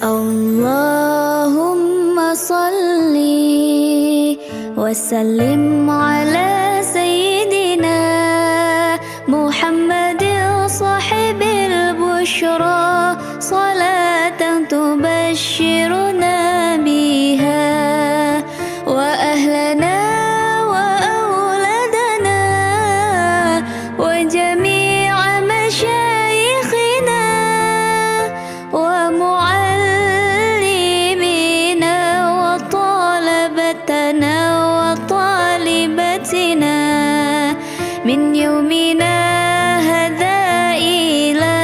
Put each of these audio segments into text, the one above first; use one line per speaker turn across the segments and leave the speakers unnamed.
Allahumma salli wa sallim ala sayyidina Muhammadin sahibil bushra salatan tubashshiruna biha wa ahlana wa awladana wa jami'a masyayikhina wa muallimina wa talabatana wa talibatina min yawmina hadha ila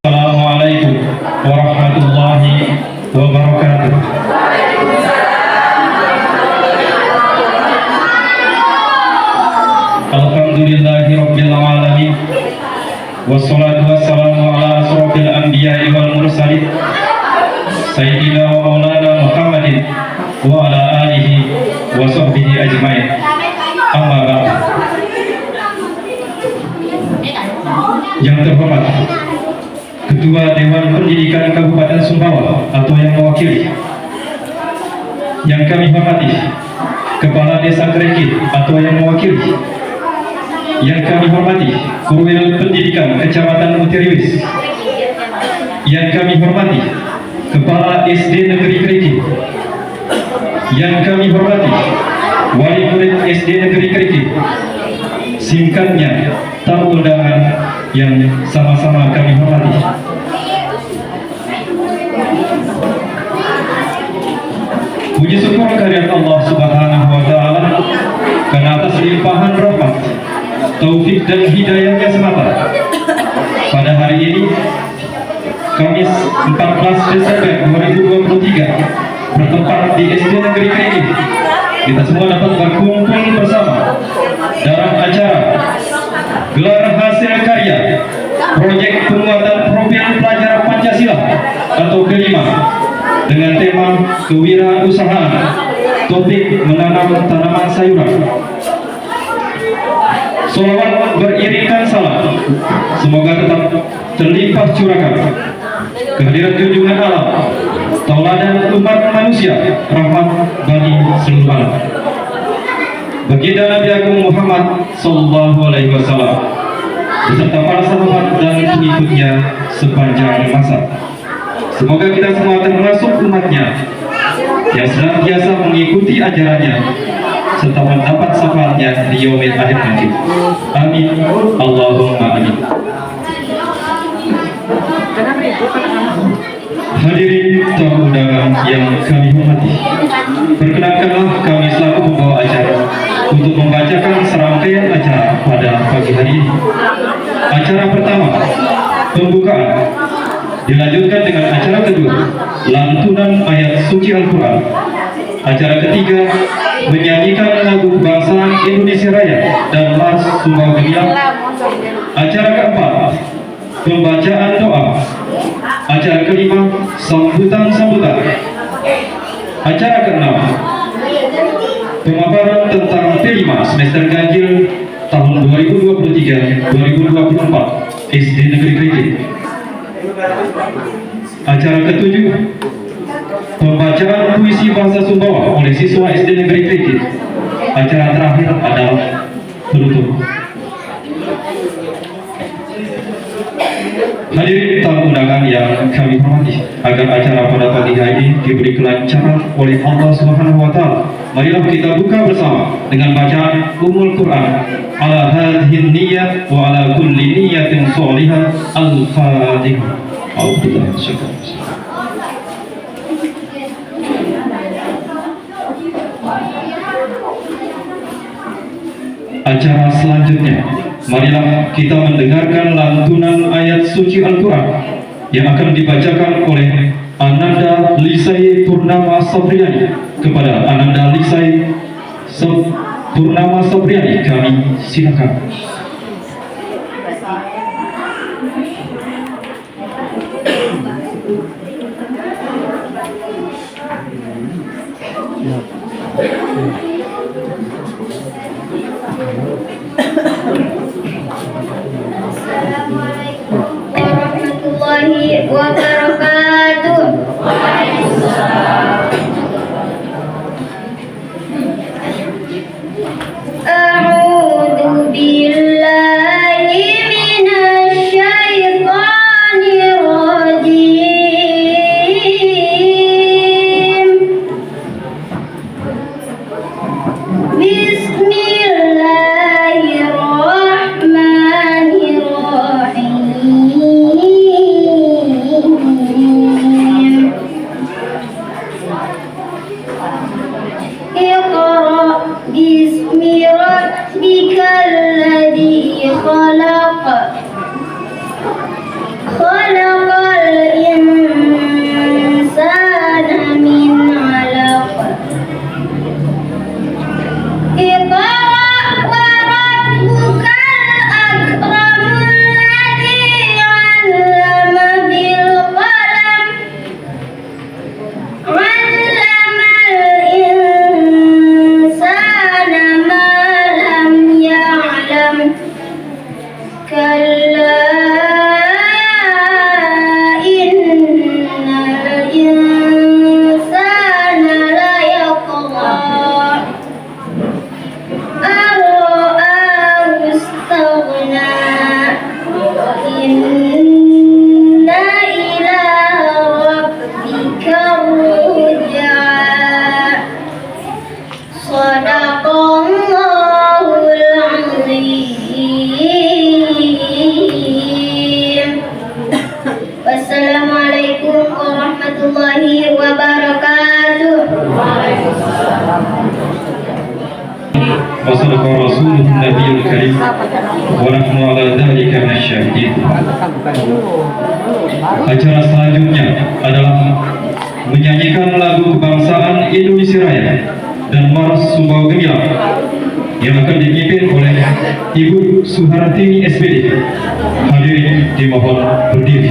Assalamualaikum warahmatullahi wabarakatuh. Alhamdulillahi rabbil alamin. Wassalatu wassalamu ala asrofil anbiya'i wal mursalin Sayyidina wa maulana Muhammadin wa ala alihi wa sahbihi ajmain. Amma ba'd. Yang terhormat Ketua Dewan Pendidikan Kabupaten Sumbawa atau yang mewakili, yang kami hormati Kepala Desa Kreki atau yang mewakili, yang kami hormati Korwil Pendidikan Kecamatan Mutiariwis, yang kami hormati Kepala SD Negeri Kreki, yang kami hormati Wali Murid SD Negeri Kreki, singkatnya tamu undangan yang sama-sama kami hormati. Puji syukur kehadirat Allah Subhanahu wa taala karena atas limpahan rahmat, taufik dan hidayahnya semata. Pada hari ini Kamis 14 Desember 2023 bertempat di SD Negeri Kreki, kita semua dapat berkumpul bersama dalam acara gelar hasil karya proyek penguatan profil pelajar Pancasila atau kelima dengan tema kewirausahaan, topik menanam tanaman sayuran. Sholawat beriringkan salam semoga tetap terlimpah curahan kehadirat junjungan alam, tauladan umat manusia, rahmat bagi seluruh alam. Baginda Nabi Agung Muhammad Sallallahu Alaihi Wasallam beserta para sahabat dan pengikutnya sepanjang masa. Semoga kita semua termasuk umatnya yang senantiasa mengikuti ajarannya serta mendapat syafaatnya di yaumil akhir nanti. Amin. Allahumma amin. Hadirin tamu undangan yang kami hormati, perkenalkanlah kami selaku pembawa acara untuk membacakan serangkaian acara pada pagi hari ini. Acara pertama, pembukaan, Dilanjutkan dengan acara kedua, lantunan ayat suci Al-Quran. Acara ketiga, menyanyikan lagu kebangsaan Indonesia Raya dan Mars Sumbau Gemilang. Acara keempat, pembacaan doa. Acara kelima, sambutan-sambutan. Acara keenam, pemaparan tentang P5 semester ganjil tahun 2023-2024 SD Negeri Kritik. Acara ketujuh, pembacaan puisi bahasa Sumbawa oleh siswa SD Negeri Kritik. Acara terakhir adalah penutup. Hadirin tamu undangan yang kami hormati, agar acara pada pagi hari ini diberi kelancaran oleh Allah Subhanahu wa taala, marilah kita buka bersama dengan bacaan Ummul Quran. Ala hadhihi niyyah wa ala kulli niyyatin shalihah. Al-Fatihah. Alhamdulillah. Acara selanjutnya, marilah kita mendengarkan lantunan ayat suci Al-Quran yang akan dibacakan oleh Ananda Lisai Purnama Sabriani. Kepada Ananda Lisai Purnama Sabriani, kami silakan.
Assalamualaikum warahmatullahi wabarakatuh. A'udzu billahi minasy syaithanir rajim. Bismi rabbikal ladzi khalaq. Khalaqal insana min 'alaq. Iqra wa rabbukal akramul ladzi 'allama bil qalam. 'Allamal insana ma lam ya'lam. Kalla innal insana la yatgha. Ar-ra'ahu istaghna. Inna ila rabbika ruj'a. Shadaqallahul azim. Wassalamualaikum warahmatullahi wabarakatuh.
Wassalamualaikum warahmatullahi karim wa nahnu ala dzalika minasyahidin. Acara selanjutnya adalah menyanyikan lagu kebangsaan Indonesia Raya dan Mars Sumbau Gemilang yang akan dipimpin oleh Ibu Suhartini SPD. Hadirin dimohon berdiri.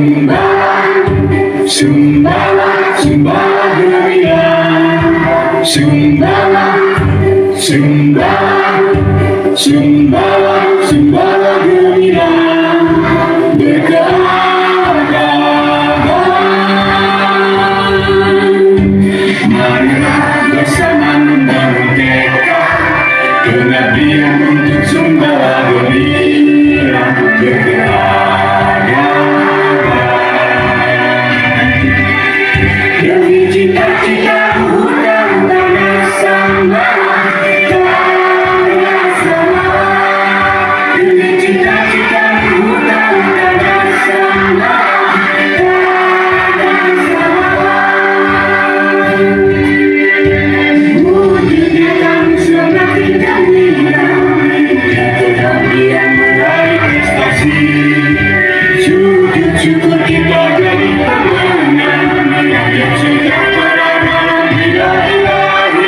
Sumbawa gemilang, Sumbawa gemilang, berkeadaban. Marilah bersama membangun tekad pengabdian untuk Sumbawa gemilang, berkeadaban. Demi cita-cita utama sama, demi cita-cita utama sama, wujudnya kami semakin gemilang, kemudian meraih prestasi. Sujud syukur kita jadi pemenang, menjadi sejahtera dalam hidup ilahi.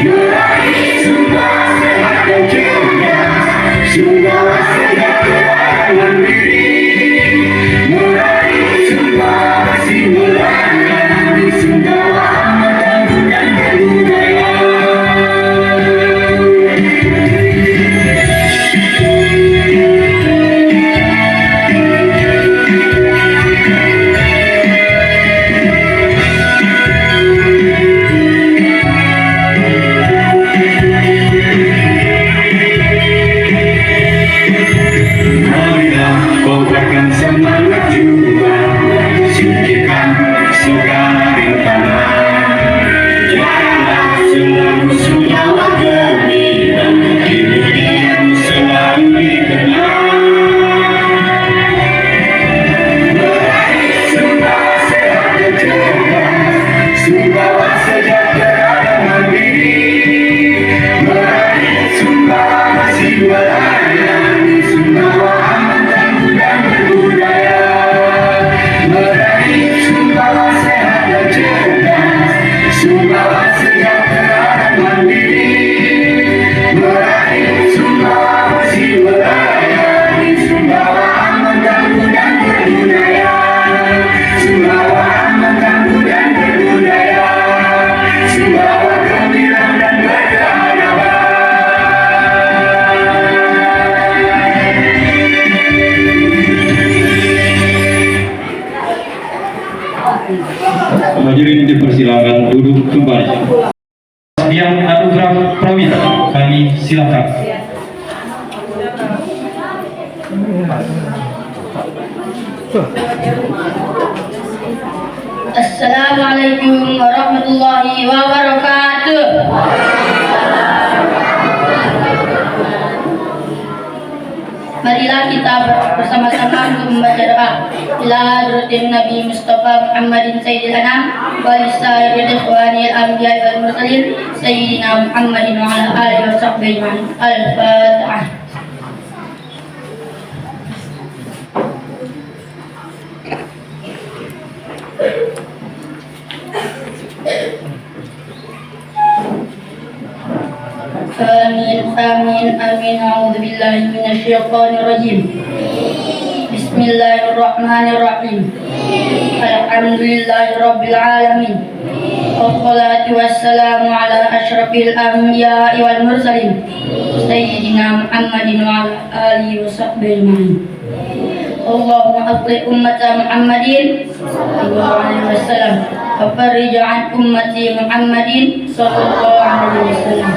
Meraih Sumbawa sehat dan cerdas, Sumbawa sejahtera dan mandiri. Meraih Sumbawa bersih melayani, Sumbawa amat tangguh dan berbudaya. Marilah kobarkan semangat juang, singkirkan segala rintangan. Janganlah selalu Sumbawa gemilang, kemudian selalu dikenang. Meraih Sumbawa sehat dan cerdas, Sumbawa sejahtera dan mandiri. Meraih Sumbawa bersih melayani, Sumbawa aman tangguh dan berbudaya. Meraih Sumbawa sehat dan cerdas, Sumbawa sejahtera dan mandiri. Meraih Sumbawa bersih melayani, Sumbawa aman tangguh dan berbudaya. Sumbawa aman tangguh dan berbudaya, Sumbawa gemilang dan berkeadaban.
Hadirin dipersilakan duduk kembali. Yang anugerah prawira kami silakan.
Assalamualaikum warahmatullahi wabarakatuh. Marilah kita bersama-sama untuk membaca doa ila hadratin Nabi Mustafa Muhammadin Sayyidil Anam wa lisa'iril ikhwanil anbiya wal mursalin Sayyidina Muhammadin wa ala alihi wa sahbihi ajma'in. Al-Fatihah. Amin. A'udzu billahi minasyaitonir rajim. Bismillahirrahmanirrahim. Alhamdulillahirabbil alamin. Wassalatu wassalamu ala asyrafil anbiya'i wal mursalin Sayyidina Muhammadin wa ala alihi wa sahbihi ajma'in. Allahumma aghfir ummata Muhammadin sallallahu alaihi wasallam wa farrij an ummati Muhammadin sallallahu alaihi wasallam.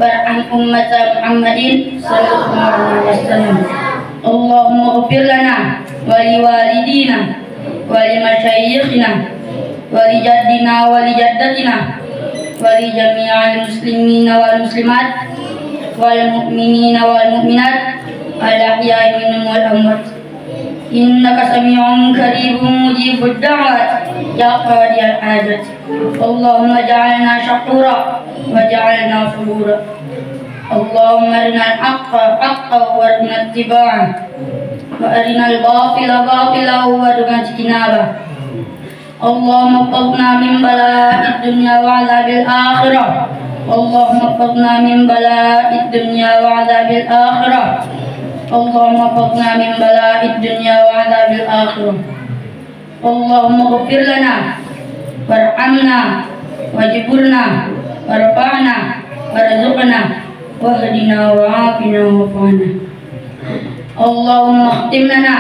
Warham ummata Muhammadin sallallahu alaihi wasallam. Allahumma ighfir lana wa liwalidina wa limasyayikhina wa lijaddina wa lijaddatina wa li jami'il muslimina wal muslimat wal mu'minina wal mu'minat al ahya'i minhum wal amwat. Innaka sami'un qaribun mujibud da'wat ya qadiyal hajat. Allahumma ja'alna syakura wa ja'alna sabura. Allahumma arinal haqqa haqqan warzuqna ittiba'ah wa arinal batila batilan warzuqna ijtinabah. Allahumma ihfazna min bala'id dunya wa 'adzabil akhirah. Allahumma ihfazna min bala'id dunya wa 'adzabil akhirah. اللهم احفظنا من بلاء الدنيا وعذاب الآخرة. اللهم اغفر لنا وارحمنا واجبرنا وارفعنا وارزقنا واهدنا وعافنا وارفعنا. اللهم اختم لنا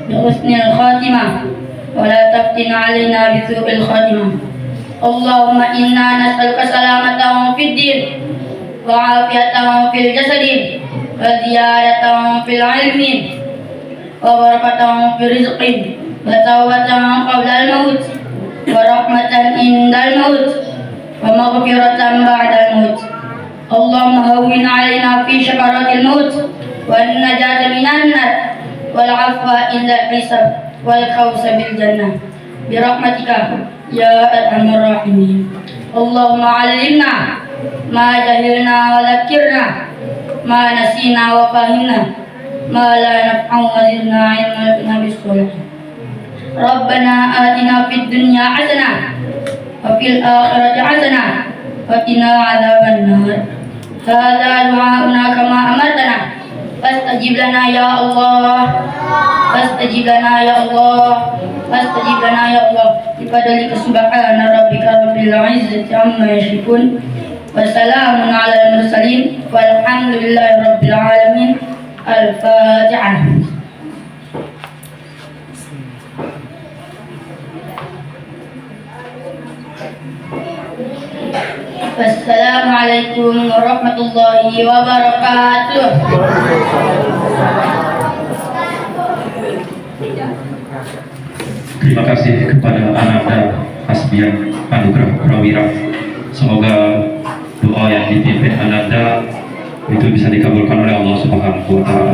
بحسن الخاتمة ولا تفتن علينا بسوء الخاتمة. اللهم إنا نسألك سلامة في الدين وعافية في الجسد وزيادة في العلم وبركة في الرزق وتوبة قبل الموت ورحمة عند الموت ومغفرة بعد الموت. اللهم هون علينا في شكرات الموت والنجاة من النار والعفو عند الحساب والفوز بالجنة برحمتك يا أرحم الراحمين. اللهم علمنا ما جهلنا وذكرنا ما نسينا وفهمنا ما لا نفع وزدنا علما بالصالحين. ربنا آتنا في الدنيا حسنة وفي الآخرة حسنة وقنا عذاب النار. هذا دعاؤنا كما أمرتنا فاستجب لنا يا الله، فاستجب لنا يا الله، فاستجب لنا يا الله. بفضلك سبحان ربك رب العزة عما يصفون وسلام على المرسلين والحمد لله رب العالمين. الفاتحة. Wassalamualaikum warahmatullahi wabarakatuh.
Terima kasih kepada Ananda Hasbian Anugrah Prawira. Semoga doa yang dipimpin Ananda itu bisa dikabulkan oleh Allah Subhanahu wa Ta'ala.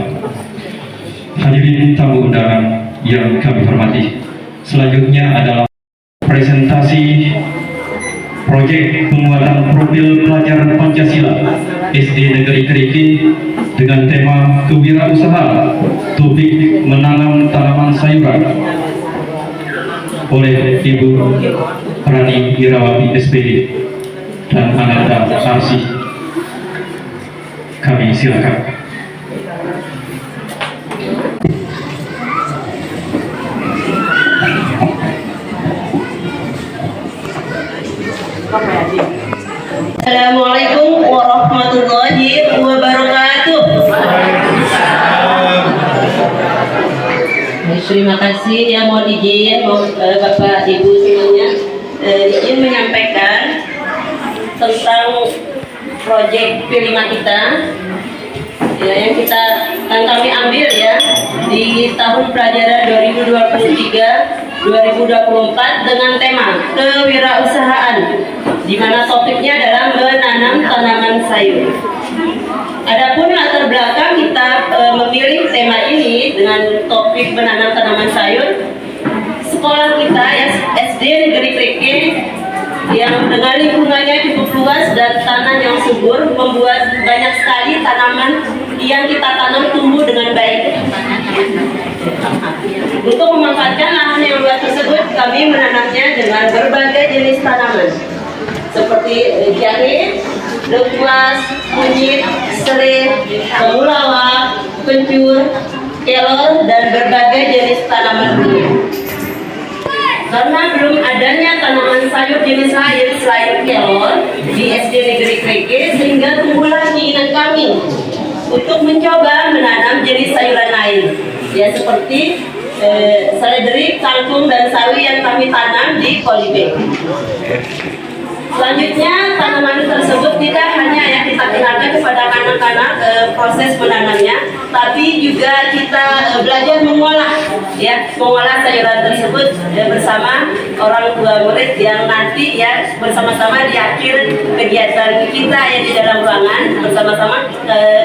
Hadirin tamu undangan yang kami hormati, selanjutnya adalah presentasi proyek penguatan profil pelajaran Pancasila SD Negeri Keriki dengan tema kewirausahaan, topik menanam tanaman sayuran, oleh Ibu Rani Irawati SPD dan Ananda Arsy. Kami silakan.
Assalamualaikum warahmatullahi wabarakatuh. Terima kasih ya, mohon izin Bapak Ibu semuanya izin menyampaikan tentang proyek P5 kita ya, yang kami ambil ya di tahun pelajaran 2023-2024 dengan tema kewirausahaan, di mana topiknya adalah menanam tanaman sayur. Adapun latar belakang kita memilih tema ini dengan topik menanam tanaman sayur, sekolah kita ya SD Negeri Kreke yang dengan lingkungannya cukup luas dan tanah yang subur membuat banyak sekali tanaman yang kita tanam tumbuh dengan baik. Untuk memanfaatkan lahan yang luas tersebut, kami menanamnya dengan berbagai jenis tanaman seperti jahe, lengkuas, kunyit, serai, temulawak, kencur, kelor, dan berbagai jenis tanaman bunga. Karena belum adanya tanaman sayur jenis lain selain kelor di SD Negeri Kreke, sehingga tumbuhlah keinginan kami untuk mencoba menanam jenis sayuran lain, ya seperti seledri, kangkung, dan sawi yang kami tanam di polybag. Selanjutnya, tanaman tersebut tidak hanya yang kita kenalkan kepada anak-anak proses menanamnya, tapi juga kita belajar mengolah sayuran tersebut bersama orang tua murid yang nanti ya bersama-sama di akhir kegiatan kita yang di dalam ruangan bersama-sama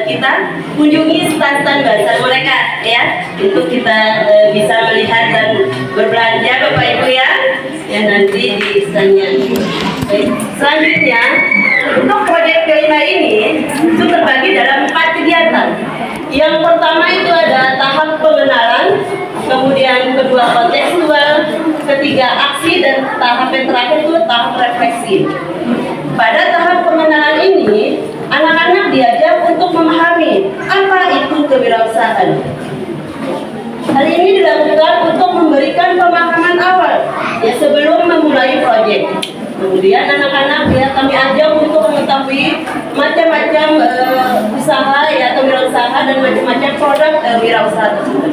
kita kunjungi stand-stand bazar mereka ya, untuk kita bisa melihat dan berbelanja Bapak Ibu ya nanti di standnya. Selanjutnya, untuk proyek kelima ini itu terbagi dalam 4 kegiatan. Yang pertama itu ada tahap pengenalan, kemudian kedua kontekstual, ketiga aksi, dan tahap yang terakhir itu tahap refleksi. Pada tahap pengenalan ini anak-anak diajak untuk memahami apa itu kewirausahaan. Hal ini dilakukan untuk memberikan pemahaman awal ya sebelum memulai proyek. Kemudian anak-anak ya kami ajak untuk mengetahui macam-macam usaha ya atau wirausaha dan macam-macam produk wirausaha tersebut.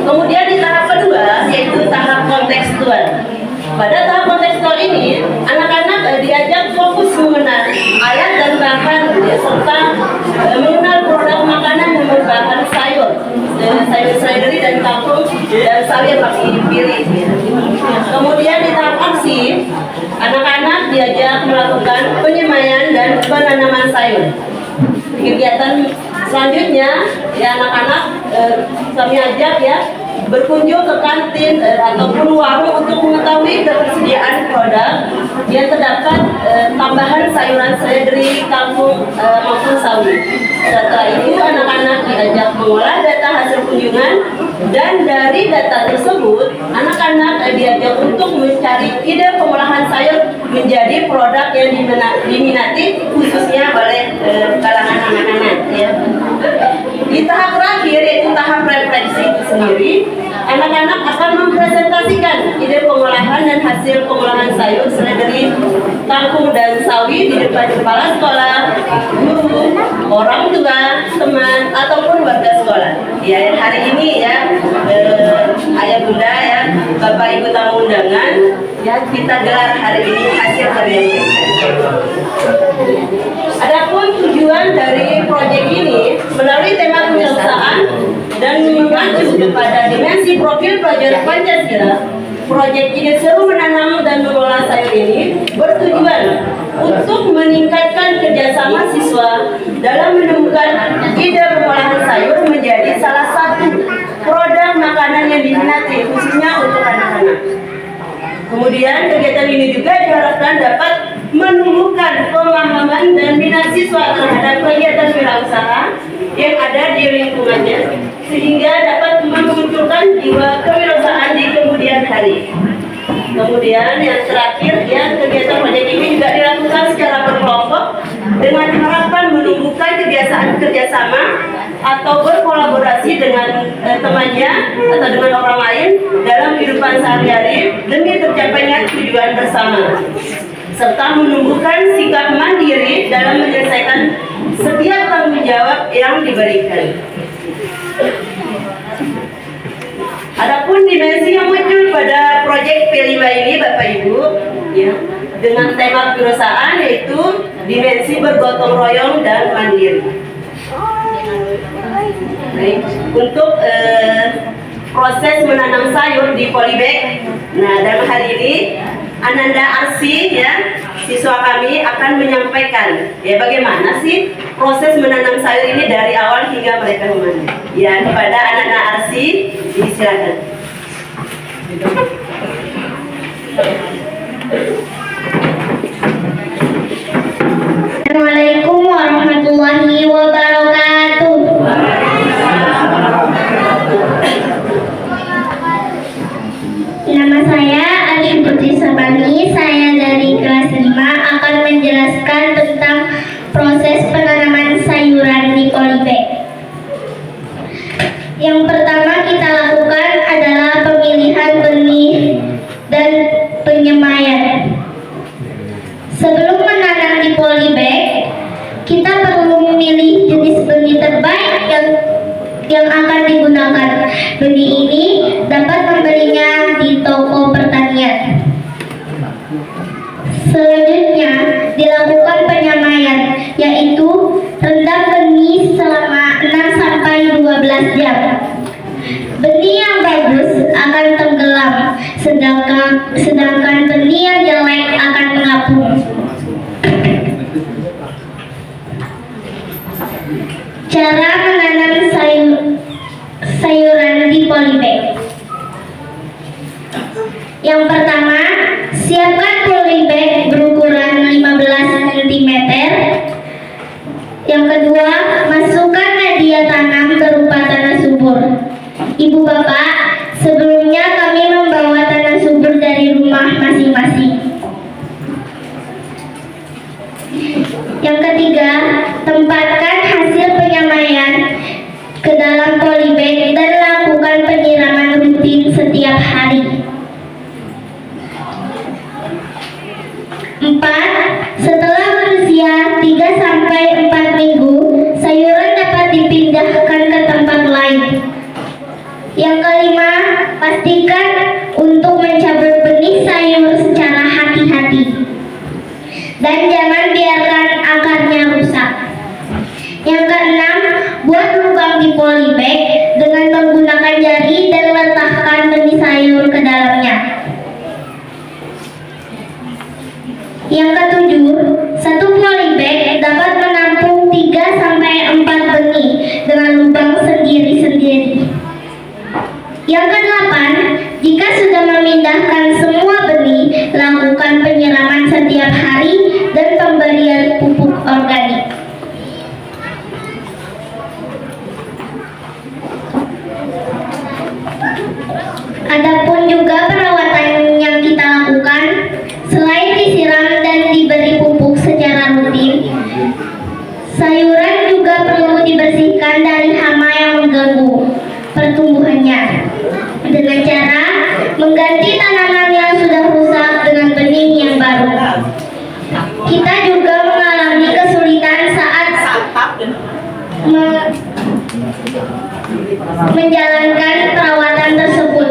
Kemudian di tahap kedua yaitu tahap kontekstual. Pada tahap kontekstual ini, anak-anak diajak fokus mengenal ayat dan bahan ya, serta mengenal produk makanan yang berbahan sayur, sayur seledri dan kangkung dan sawi yang pakai piring. Ya. Kemudian di tahap aksi, anak-anak diajak melakukan penyemaian dan penanaman sayur. Kegiatan selanjutnya, ya anak-anak kami ajak ya berkunjung ke kantin ataupun warung untuk mengetahui ketersediaan produk yang terdapat tambahan sayuran seledri, kangkung maupun sawi. Setelah itu anak-anak diajak mengolah data hasil kunjungan dan dari data tersebut anak-anak diajak untuk mencari ide pengolahan sayur menjadi produk yang diminati khususnya oleh kalangan anak-anak ya. Di tahap terakhir yaitu tahap refleksi itu sendiri, anak-anak akan mempresentasikan ide pengolahan dan hasil pengolahan sayur seledri, kangkung dan sawi di depan kepala sekolah, guru, orang tua, teman ataupun warga sekolah. Ya hari ini ya ayah bunda ya bapak ibu tamu undangan ya kita gelar hari ini hasil karya kita. Adapun tujuan dari proyek ini melalui tema kewirausahaan dan mengacu kepada dimensi profil pelajar Pancasila, proyek ini seru menanam dan mengolah sayur ini bertujuan untuk meningkatkan kerjasama siswa dalam menemukan ide pengolahan sayur menjadi salah satu produk makanan yang diminati khususnya untuk anak-anak. Kemudian kegiatan ini juga diharapkan dapat menumbuhkan pemahaman dan minat siswa terhadap kegiatan wirausaha yang ada di lingkungannya sehingga dapat memunculkan jiwa kewirausahaan di kemudian hari. Kemudian yang terakhir ya kegiatan proyek ini juga dilakukan secara berkelompok dengan harapan menumbuhkan kebiasaan kerjasama atau berkolaborasi dengan temannya atau dengan orang lain dalam kehidupan sehari-hari demi tercapainya tujuan bersama, serta menumbuhkan sikap mandiri dalam menyelesaikan setiap tanggung jawab yang diberikan. Adapun dimensi yang muncul pada proyek P5 ini Bapak Ibu ya, dengan tema kewirausahaan yaitu dimensi bergotong royong dan mandiri. Baik, untuk proses menanam sayur di polybag. Nah, dalam hal ini Ananda Arsi ya, siswa kami akan menyampaikan ya bagaimana sih proses menanam sayur ini dari awal hingga mereka memanen. Ya, kepada Ananda Arsi disilakan.
Assalamualaikum warahmatullahi wabarakatuh. Nama saya Arsi Putri Sabani. Saya dari kelas 5 akan menjelaskan tentang proses penanaman sayuran di polybag. Yang pertama kita lakukan adalah pemilihan benih dan penyemaian. Sebelum menanam di polybag, kita perlu memilih jenis benih terbaik yang akan digunakan. Benih ini dapat membelinya di toko pertanian. Selanjutnya dilakukan penyemaian, yaitu rendam benih selama 6-12 jam. Benih yang bagus akan tenggelam, sedangkan benih yang jelek akan mengapung. Cara menanam sayuran di polybag. Yang pertama, siapkan polybag berukuran 15 cm. Yang kedua, masukkan media tanam berupa tanah subur. Ibu bapak, sebelumnya kami membawa tanah subur dari rumah masing-masing. Yang ketiga, tempatkan hasil penyamaian ke dalam polybag dan lakukan penyiraman rutin setiap hari. 4. Setelah berusia 3-4 minggu, sayuran dapat dipindahkan ke tempat lain. Yang kelima, pastikan untuk mencabut benih sayur secara hati-hati dan jangan biarkan akarnya rusak. Yang keenam, buat lubang di polybag dengan menggunakan jari dan letakkan benih sayur ke dalamnya. Yang ketujuh, satu polybag dapat menampung 3-4 benih dengan lubang sendiri-sendiri. Yang kedelapan, jika sudah memindahkan semua benih, lakukan penyiraman setiap hari dan pemberian pupuk organik. Adapun juga perawatan yang kita lakukan, selain disiram dan diberi pupuk secara rutin, sayuran juga perlu dibersihkan dari hama yang mengganggu pertumbuhannya dengan cara mengganti tanaman yang sudah rusak dengan benih yang baru. Kita juga mengalami kesulitan saat menjalankan perawatan tersebut,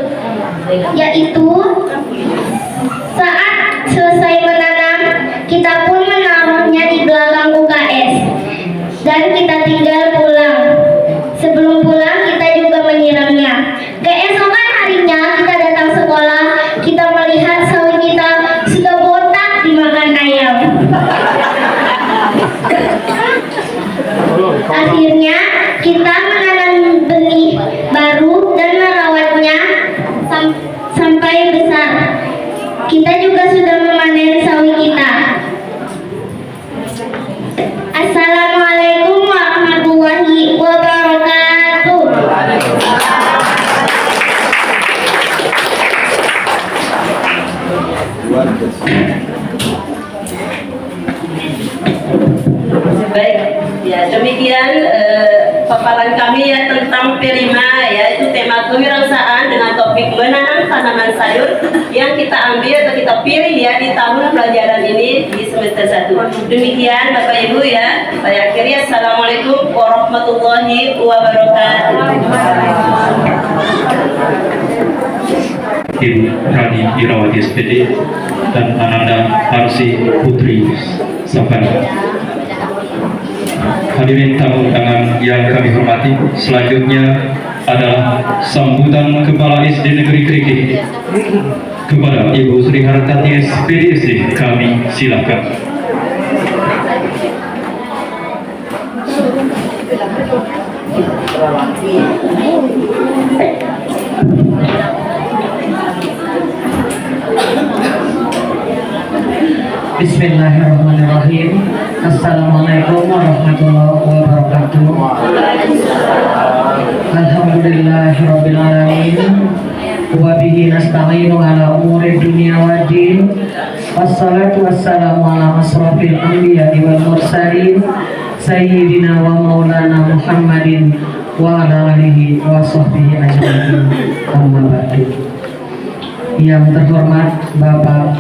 yaitu saat selesai menanam, kita pun menaruhnya di belakang UKS dan kita tinggal pulang. Sebelum pulang, kita juga menyiramnya. Keesokan harinya kita datang sekolah, kita melihat sawi kita sudah botak dimakan ayam. Akhirnya kita menanam benih baru dan merawatnya sampai besar. Kita juga sudah memanen sawi kita. Assalamualaikum warahmatullahi wabarakatuh.
Baik, ya demikian paparan kami ya tentang Perima, yaitu tema kewirausahaan dengan topik menanam tanaman sayur yang kita ambil atau kita pilih ya di tahun pelajaran ini di semester 1. Demikian Bapak Ibu ya, saya akhiri. Assalamualaikum warahmatullahi wabarakatuh.
Ibu Rani Irawati SPD dan Ananda Arsi Putri Sapana. Hadirin tamu undangan yang kami hormati, selanjutnya adalah sambutan Kepala SD Negeri Kriki kepada Ibu Sri Hartati SPDSD. Kami silakan.
Bismillahirrahmanirrahim. Assalamualaikum warahmatullahi wabarakatuh. Alhamdulillahirabbil alamin. Wa bihi nasta'inu ala umuri dunya waddin. Wassalatu wassalamu ala asrofil anbiya'i wal mursalin sayyidina wa maulana Muhammadin wa ala alihi wa sahbihi ajma'in. Amma ba'du. Yang terhormat Bapak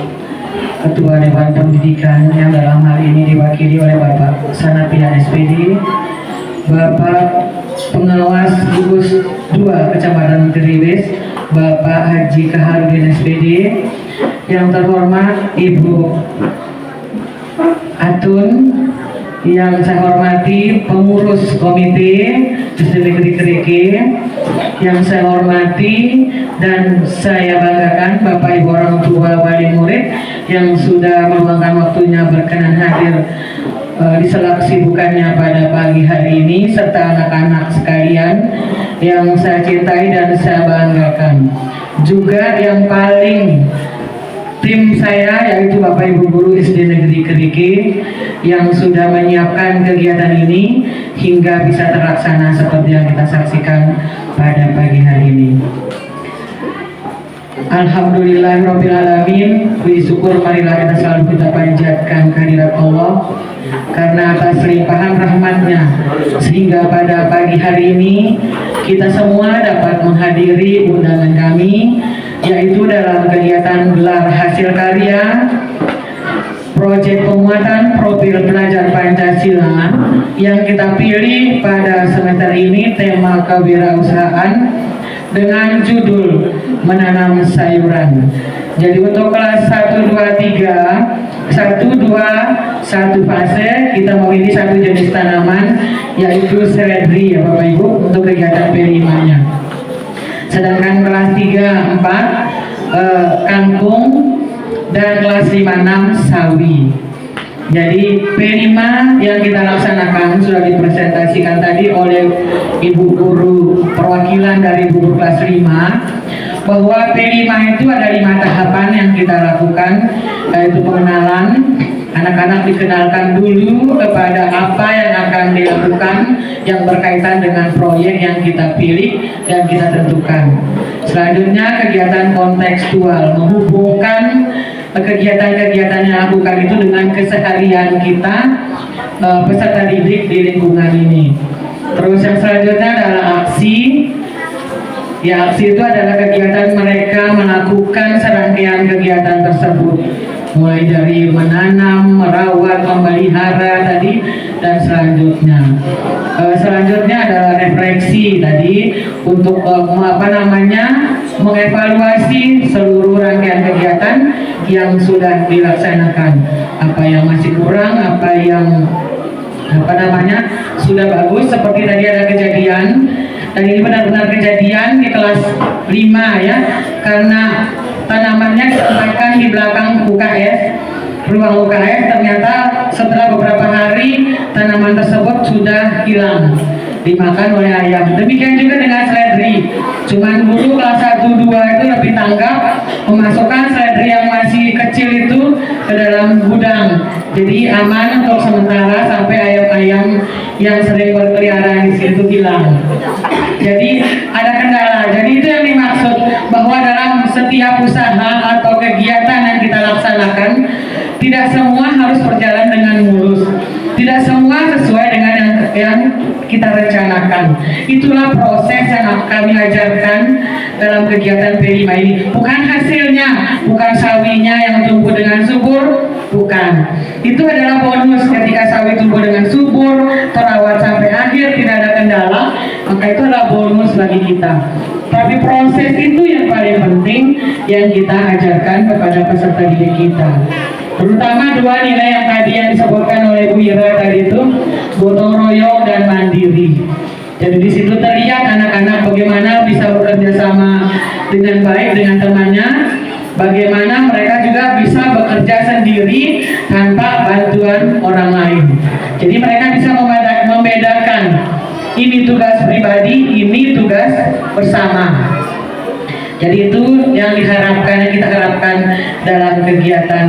Ketua Dewan Pendidikan yang dalam hal ini diwakili oleh Bapak Sanapian SPD, Bapak Pengawas Gugus 2 Kecamatan Geriwis, Bapak Haji Kaharudin SPD, yang terhormat Ibu Atun, yang saya hormati pengurus komite SD Negeri Kerike, yang saya hormati dan saya banggakan Bapak Ibu orang tua wali murid yang sudah meluangkan waktunya berkenan hadir di sela kesibukannya pada pagi hari ini, serta anak-anak sekalian yang saya cintai dan saya banggakan. Juga yang paling tim saya yaitu Bapak Ibu Guru SD Negeri Kerike yang sudah menyiapkan kegiatan ini hingga bisa terlaksana seperti yang kita saksikan pada pagi hari ini. Alhamdulillahirabbil alamin. Puji syukur marilah kita selalu kita panjatkan kehadirat Allah karena atas limpahan rahmatnya sehingga pada pagi hari ini kita semua dapat menghadiri undangan kami, yaitu dalam kegiatan gelar hasil karya proyek penguatan profil pelajar Pancasila yang kita pilih pada semester ini tema kewirausahaan dengan judul menanam sayuran. Jadi untuk kelas 1, 2, 3, 1 fase kita memilih satu jenis tanaman yaitu seledri ya Bapak Ibu untuk kegiatan P5-nya. Sedangkan kelas 3, 4 kangkung dan kelas 5, 6 sawi. Jadi P5 yang kita laksanakan sudah dipresentasikan tadi oleh Ibu Guru perwakilan dari guru kelas 5 bahwa P5 itu ada 5 tahapan yang kita lakukan, yaitu pengenalan. Anak-anak dikenalkan dulu kepada apa yang akan dilakukan yang berkaitan dengan proyek yang kita pilih dan kita tentukan. Selanjutnya kegiatan kontekstual, menghubungkan kegiatan-kegiatan yang lakukan itu dengan keseharian kita peserta didik di lingkungan ini. Terus yang selanjutnya adalah aksi. Ya, aksi itu adalah kegiatan mereka melakukan serangkaian kegiatan tersebut, mulai dari menanam, merawat, memelihara tadi, dan selanjutnya. Selanjutnya adalah refleksi tadi untuk mengevaluasi seluruh rangkaian kegiatan yang sudah dilaksanakan. Apa yang masih kurang, apa yang sudah bagus. Seperti tadi ada kejadian, dan ini benar-benar kejadian di kelas 5 ya, karena tanamannya disampaikan di belakang UKS, ruang UKS, ternyata setelah beberapa hari tanaman tersebut sudah hilang dimakan oleh ayam. Demikian juga dengan seledri. Cuman dulu kelas 1, 2 itu lebih tanggap memasukkan seledri yang masih kecil itu ke dalam gudang. Jadi aman untuk sementara sampai ayam-ayam yang sering berkeliaran di situ hilang. Jadi ada kendala. Jadi itu yang dimaksud bahwa dalam setiap usaha atau kegiatan yang kita laksanakan tidak semua harus berjalan dengan mulus. Tidak semua sesuai dengan yang kita rencanakan. Itulah proses yang kami ajarkan dalam kegiatan P5 ini. Bukan hasilnya, bukan sawinya yang tumbuh dengan subur, bukan. Itu adalah bonus ketika sawi tumbuh dengan subur, terawat sampai akhir, tidak ada kendala, maka itu adalah bonus bagi kita. Tapi proses itu yang paling penting yang kita ajarkan kepada peserta didik kita. Terutama 2 nilai yang tadi yang disebutkan oleh Bu Ira tadi itu, gotong royong dan mandiri. Jadi di situ terlihat anak-anak bagaimana bisa bekerja sama dengan baik dengan temannya, bagaimana mereka juga bisa bekerja sendiri tanpa bantuan orang lain. Jadi mereka bisa membedakan ini tugas pribadi, ini tugas bersama. Jadi itu yang diharapkan, yang kita harapkan dalam kegiatan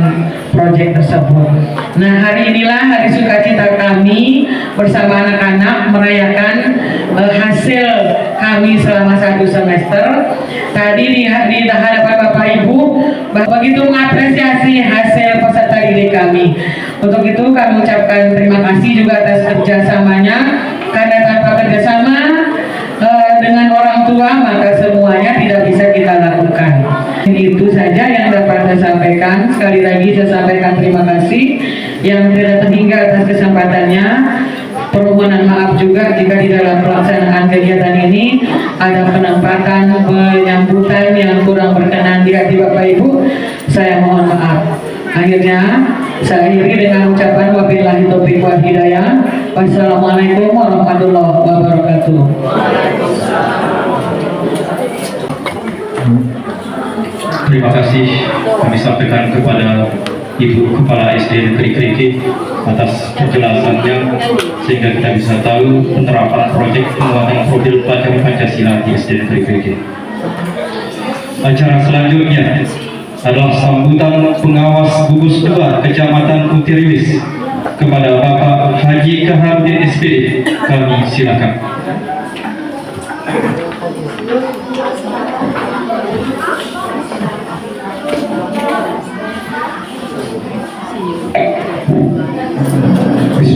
proyek tersebut. Nah, hari inilah hari sukacita kami bersama anak-anak merayakan hasil kami selama 1 semester. Tadi di hadapan Bapak Ibu begitu mengapresiasi hasil peserta didik kami. Untuk itu kami ucapkan terima kasih juga atas kerjasamanya, karena tanpa kerjasama dengan orang tua maka semuanya tidak bisa kita lakukan. Itu saja yang dapat saya sampaikan. Sekali lagi saya sampaikan terima kasih yang tidak terhingga atas kesempatannya. Permohonan maaf juga jika di dalam pelaksanaan kegiatan ini ada penempatan penyambutan yang kurang berkenan di hati Bapak Ibu. Saya mohon maaf. Akhirnya saya akhiri dengan ucapan wabillahi taufiq wal hidayah. Wassalamualaikum warahmatullahi wabarakatuh.
Terima kasih kami sampaikan kepada Ibu Kepala SD Negeri Kriki atas penjelasannya sehingga kita bisa tahu penerapan proyek penguatan profil pelajar Pancasila di SD Negeri Kriki. Acara selanjutnya adalah sambutan pengawas gugus 2 Kecamatan Utiriwis kepada Bapak Haji Kahardin SPD. Kami silakan.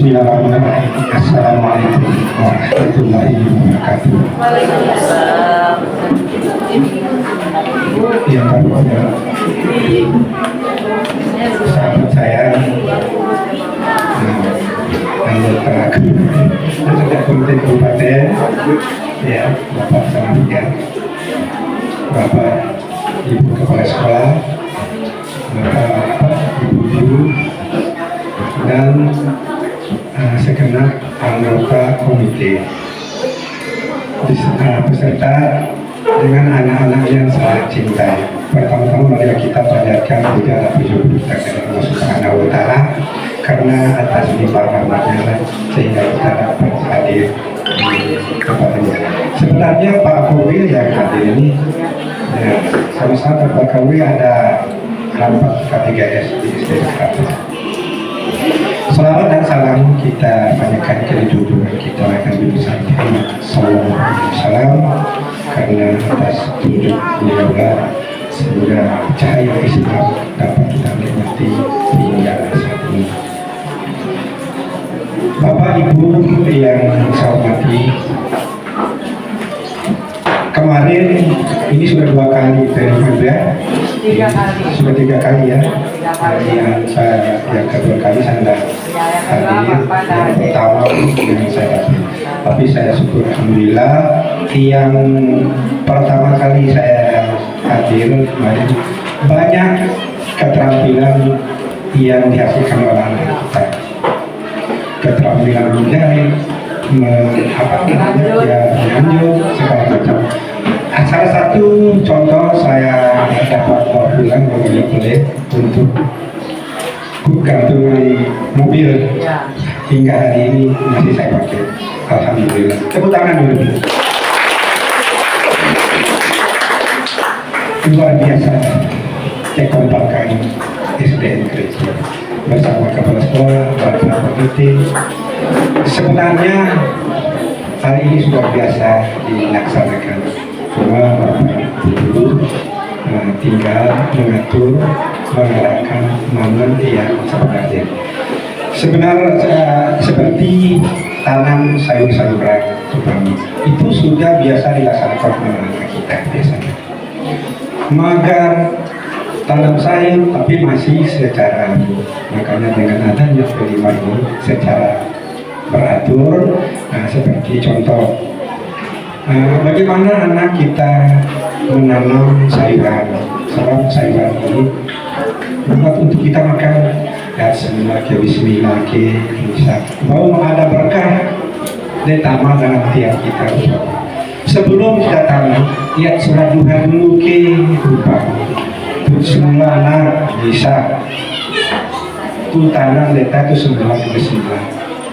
Bismillahirrahmanirrahim. Assalamualaikum warahmatullahi wabarakatuh. Yang kedua, sahabat saya, anggota komite kabupaten, ya, Bapak Samarian, Bapak Ibu Kepala Sekolah, Bapak Ibu Guru, dan segenap anggota komite beserta dengan anak-anak yang saya cintai. Pertama-tama mari kita panjatkan puja puji kita kepada Allah Subhanahu wa Ta'ala, karena atas limpah rahmatnya sehingga kita dapat hadir kepadanya. Sebenarnya Pak Kapolri yang hadir ini, ya, sama-sama Pak Kapolri ada rapat K3S di SD. Salawat dan salam kita panjatkan ke junjungan kita Nabi Muhammad sallallahu alaihi wasallam, karena atas tunjuk beliau sehingga cahaya Islam dapat kita nikmati hingga saat ini. Bapak Ibu yang saya hormati, kemarin ini sudah 2 kali ya, sudah 3 kali ya. Yang kedua kali saya tidak hadir, yang pertama yang saya hadir. Tapi saya syukur alhamdulillah, yang pertama kali saya hadir kemarin banyak keterampilan yang dihasilkan oleh anak kita. Keterampilan menjahit, menyanjung, segala macam. Salah satu contoh saya dapat bawa pulang boleh untuk gantungan mobil hingga hari ini masih saya pakai. Alhamdulillah. Tepuk tangan dulu. Luar biasa kekompakan SDN Gereja bersama kepala sekolah, bersama komite. Sebenarnya hari ini sudah biasa dilaksanakan. Cuma Bapak Ibu tinggal mengatur, mengarahkan momen yang sebenarnya. Sebenarnya seperti tanam sayur-sayuran itu sudah biasa dilaksanakan oleh anak kita biasanya. Magar tanam sayur tapi masih secara, makanya dengan adanya kelima ini secara beratur, seperti contoh bagaimana anak kita menanam sayuran, sebab sayuran ini buat untuk kita makan. Ya semula ke bismillah ke bisa mau ada berkah ditambah dalam tiap kita. Sebelum kita tanam, ya surat duha dulu ke rupa. Semula anak bisa tu tanam letak tu semula ke bismillah,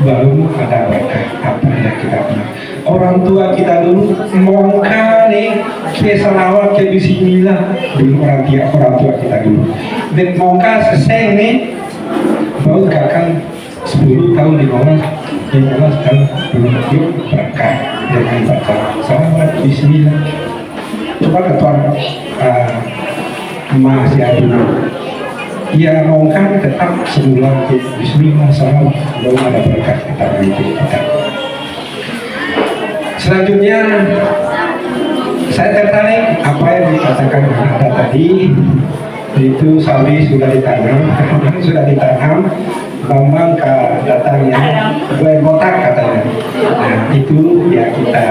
baru ada berkah apa yang kita punya. Orang tua kita dulu mongka nih ke salawat ke bismillah dulu, orang tua kita dulu. Dan mongka selesai nih baru kakak 10 tahun 15 tahun belum berkah dengan baca salawat bismillah. Coba ketuan masih ada ya mongka tetap semula ke bismillah salawat belum ada berkah kita kita. Selanjutnya saya tertarik apa yang dikatakan Anda tadi, itu sawi sudah ditanam, Bambang datangnya gue botak katanya. Nah itu ya kita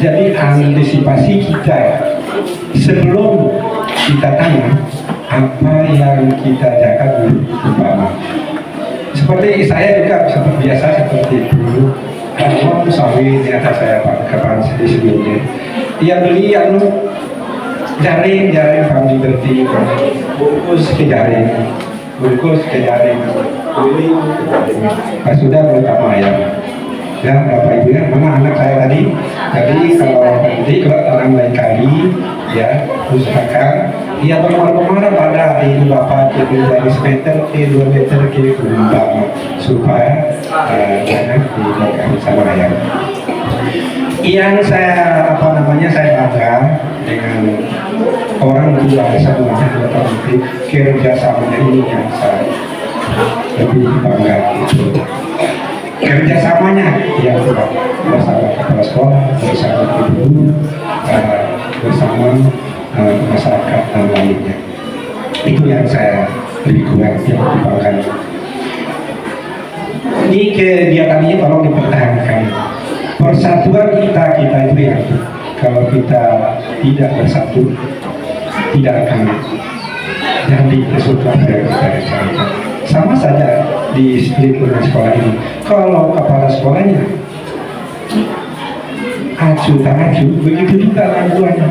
jadi antisipasi kita sebelum kita tanam apa yang kita jaga dulu. Seperti saya juga seperti biasa seperti dulu. Kalau sawi di atas saya Pak kapan di sebelumnya, dia beli yang jaring kami berarti bungkus ke jaring, beli sudah bersama ayam. Ya Bapak Ibu ya, mana anak saya tadi kalau tanam lain kali ya usahakan ia bermarah pada ini Bapak dari semeter ke 2 meter ke berubah supaya jangan dimakan sama ayam. Yang saya saya bangga dengan orang tua semuanya kerjasamanya ini yang saya lebih bangga itu kerjasamanya yang bersama kepala sekolah, bersama guru, bersama masyarakat dan lainnya. Itu yang saya lebih kurang yang dibanggakan. Ini kegiatan ini tolong dipertahankan. Persatuan kita itu yang kalau kita tidak bersatu tidak akan jadi sesuatu yang kita rencanakan. Sama saja di lingkungan sekolah ini. Kalau kepala sekolahnya acu tak acu, begitu juga laguannya.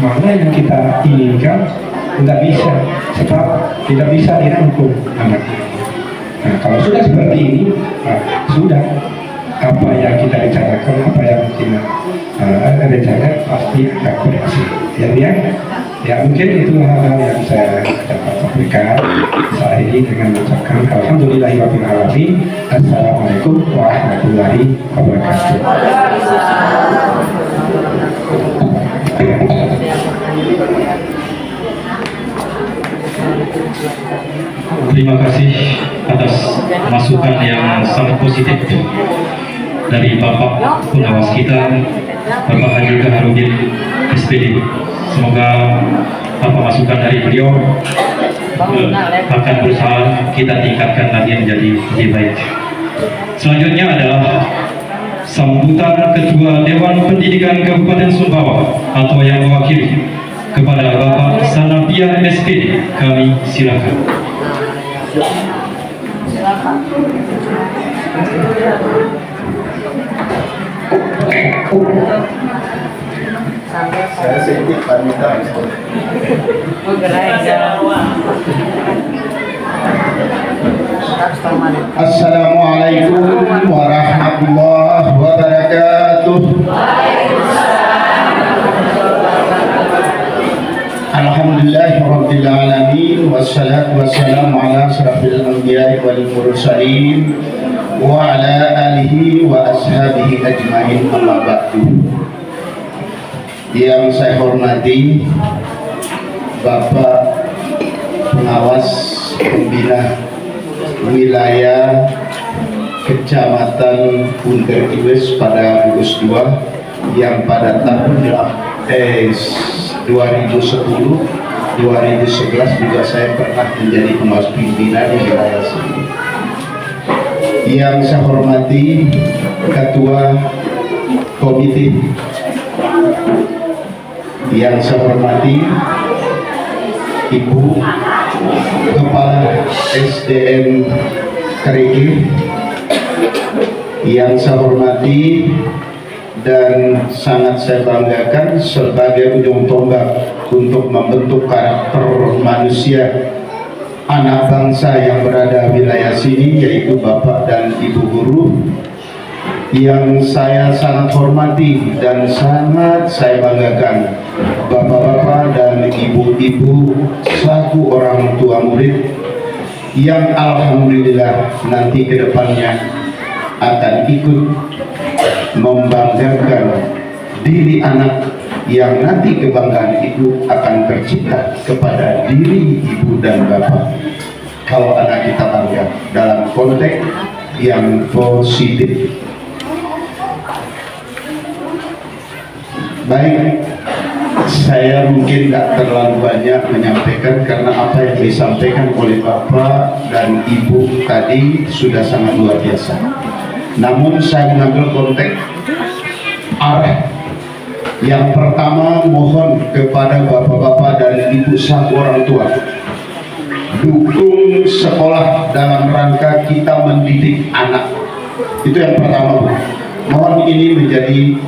Mana yang kita inginkan tidak bisa, sebab tidak bisa dirangkul anak. Nah, kalau sudah seperti ini, sudah apa yang kita rencanakan, apa yang kita rencanakan pasti akan berhasil. Ya mungkin itu hal-hal yang saya dapat sampaikan saat ini dengan mengucapkan alhamdulillahirabbil alamin. Assalamualaikum warahmatullahi wabarakatuh.
Terima kasih atas masukan yang sangat positif dari Bapak pengawas kita, Bapak Haji Kaharudin SPD. Semoga apa masukan dari beliau akan berusaha kita tingkatkan lagi menjadi lebih baik. Selanjutnya adalah sambutan Ketua Dewan Pendidikan Kabupaten Sumbawa atau yang mewakili kepada Bapak Sanapia SPD. Kami silakan.
Saya sedikit pamitan. Assalamualaikum warahmatullahi wabarakatuh. Alhamdulillahirabbil alamin wassalatu wassalamu ala asyrafil anbiya'i wal mursalin wa ala alihi wa ashabihi ajmain, amma ba'du. Yang saya hormati Bapak Pengawas Pembina Wilayah Kecamatan Punter Iwes pada gugus 2 yang pada tahun 2010 2011 juga saya pernah menjadi pengawas pimpinan di wilayah sini. Yang saya hormati Ketua Komite, yang saya hormati Ibu Kepala SDM Keriki, yang saya hormati dan sangat saya banggakan sebagai ujung tombak untuk membentuk karakter manusia anak bangsa yang berada wilayah sini, yaitu Bapak dan Ibu guru yang saya sangat hormati dan sangat saya banggakan, bapak-bapak dan ibu-ibu selaku orang tua murid yang alhamdulillah nanti kedepannya akan ikut membanggakan diri anak, yang nanti kebanggaan itu akan tercipta kepada diri ibu dan bapak kalau anak kita bangga dalam konteks yang positif. Baik, saya mungkin tidak terlalu banyak menyampaikan karena apa yang disampaikan oleh Bapak dan Ibu tadi sudah sangat luar biasa. Namun saya mengambil konteks arah. Yang pertama, mohon kepada Bapak-Bapak dan Ibu satu orang tua, dukung sekolah dalam rangka kita mendidik anak. Itu yang pertama, Bu. Mohon ini menjadi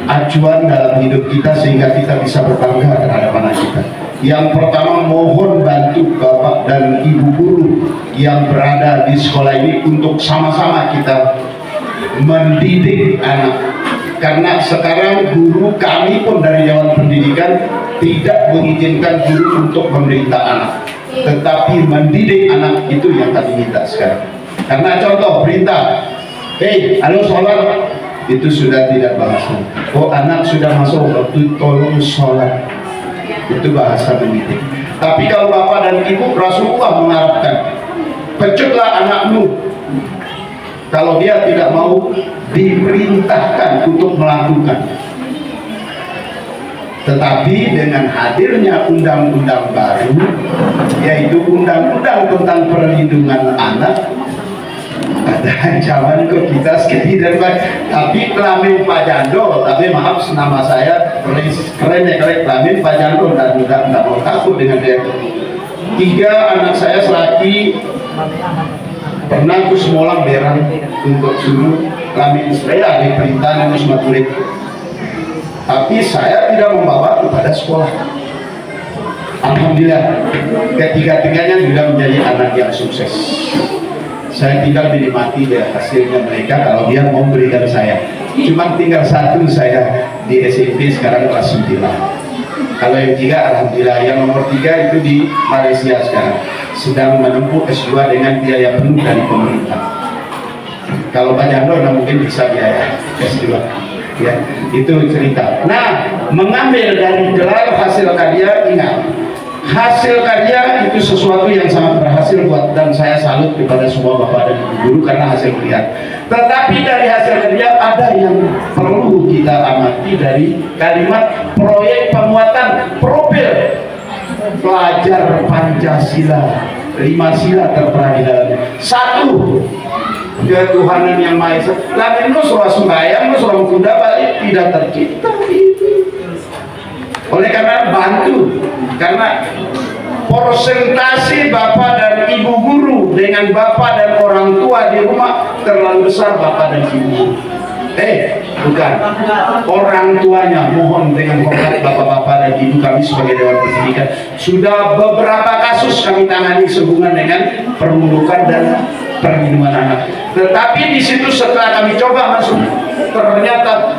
acuan dalam hidup kita sehingga kita bisa berbangga terhadap anak kita. Yang pertama, mohon bantu Bapak dan Ibu guru yang berada di sekolah ini untuk sama-sama kita mendidik anak. Karena sekarang guru kami pun dari Dewan Pendidikan tidak mengizinkan guru untuk memerintah anak, tetapi mendidik anak itu yang kami minta sekarang. Karena contoh perintah, halo sholat, itu sudah tidak bahasa. Oh, anak sudah masuk waktu tolong sholat, itu bahasa mendidik. Tapi kalau Bapak dan Ibu, Rasulullah mengharapkan pecutlah anakmu kalau dia tidak mau diperintahkan untuk melakukan. Tetapi dengan hadirnya undang-undang baru, yaitu undang-undang tentang perlindungan anak, ada ancaman kok kita sekali dan baik. Tapi kelamin Pak Jando, tapi maaf nama saya keren ya, kelamin Pak Jando, dan tidak mau takut dengan dia. 3 anak saya selaki pernah ke semolang berang untuk suruh kelamin saya diperintah harus maturik. Tapi saya tidak membawa kepada sekolah. Alhamdulillah, ketiga-tiganya juga menjadi anak yang sukses. Saya tinggal menikmati ya hasilnya mereka kalau dia mau berikan saya. Cuma tinggal 1 saya di SMP sekarang kelas 9. Kalau yang 3 alhamdulillah, yang nomor 3 itu di Malaysia sekarang sedang menempuh S2 dengan biaya penuh dari pemerintah. Kalau Pak Jando mungkin bisa biaya S2. Ya, itu cerita. Nah, mengambil dari gelar hasil karya, ingat, hasil karya itu sesuatu yang sangat berhasil buat, dan saya salut kepada semua bapak dan ibu guru karena hasil karya. Tetapi dari hasil karya ada yang perlu kita amati dari kalimat proyek pemuatan profil pelajar Pancasila, 5 sila tertera di dalamnya. 1, ketuhanan yang Maha Esa. Lalu surah sembahyang, surah kuda balik tidak tercipta. Oleh karena bantu, karena persentase bapak dan ibu guru dengan bapak dan orang tua di rumah terlalu besar bapak dan ibu guru. Bukan, orang tuanya. Mohon dengan hormat bapak-bapak dan ibu kami sebagai Dewan Pendidikan, sudah beberapa kasus kami tangani sehubungan dengan perburukan dan perlindungan anak. Tetapi di situ setelah kami coba masuk, ternyata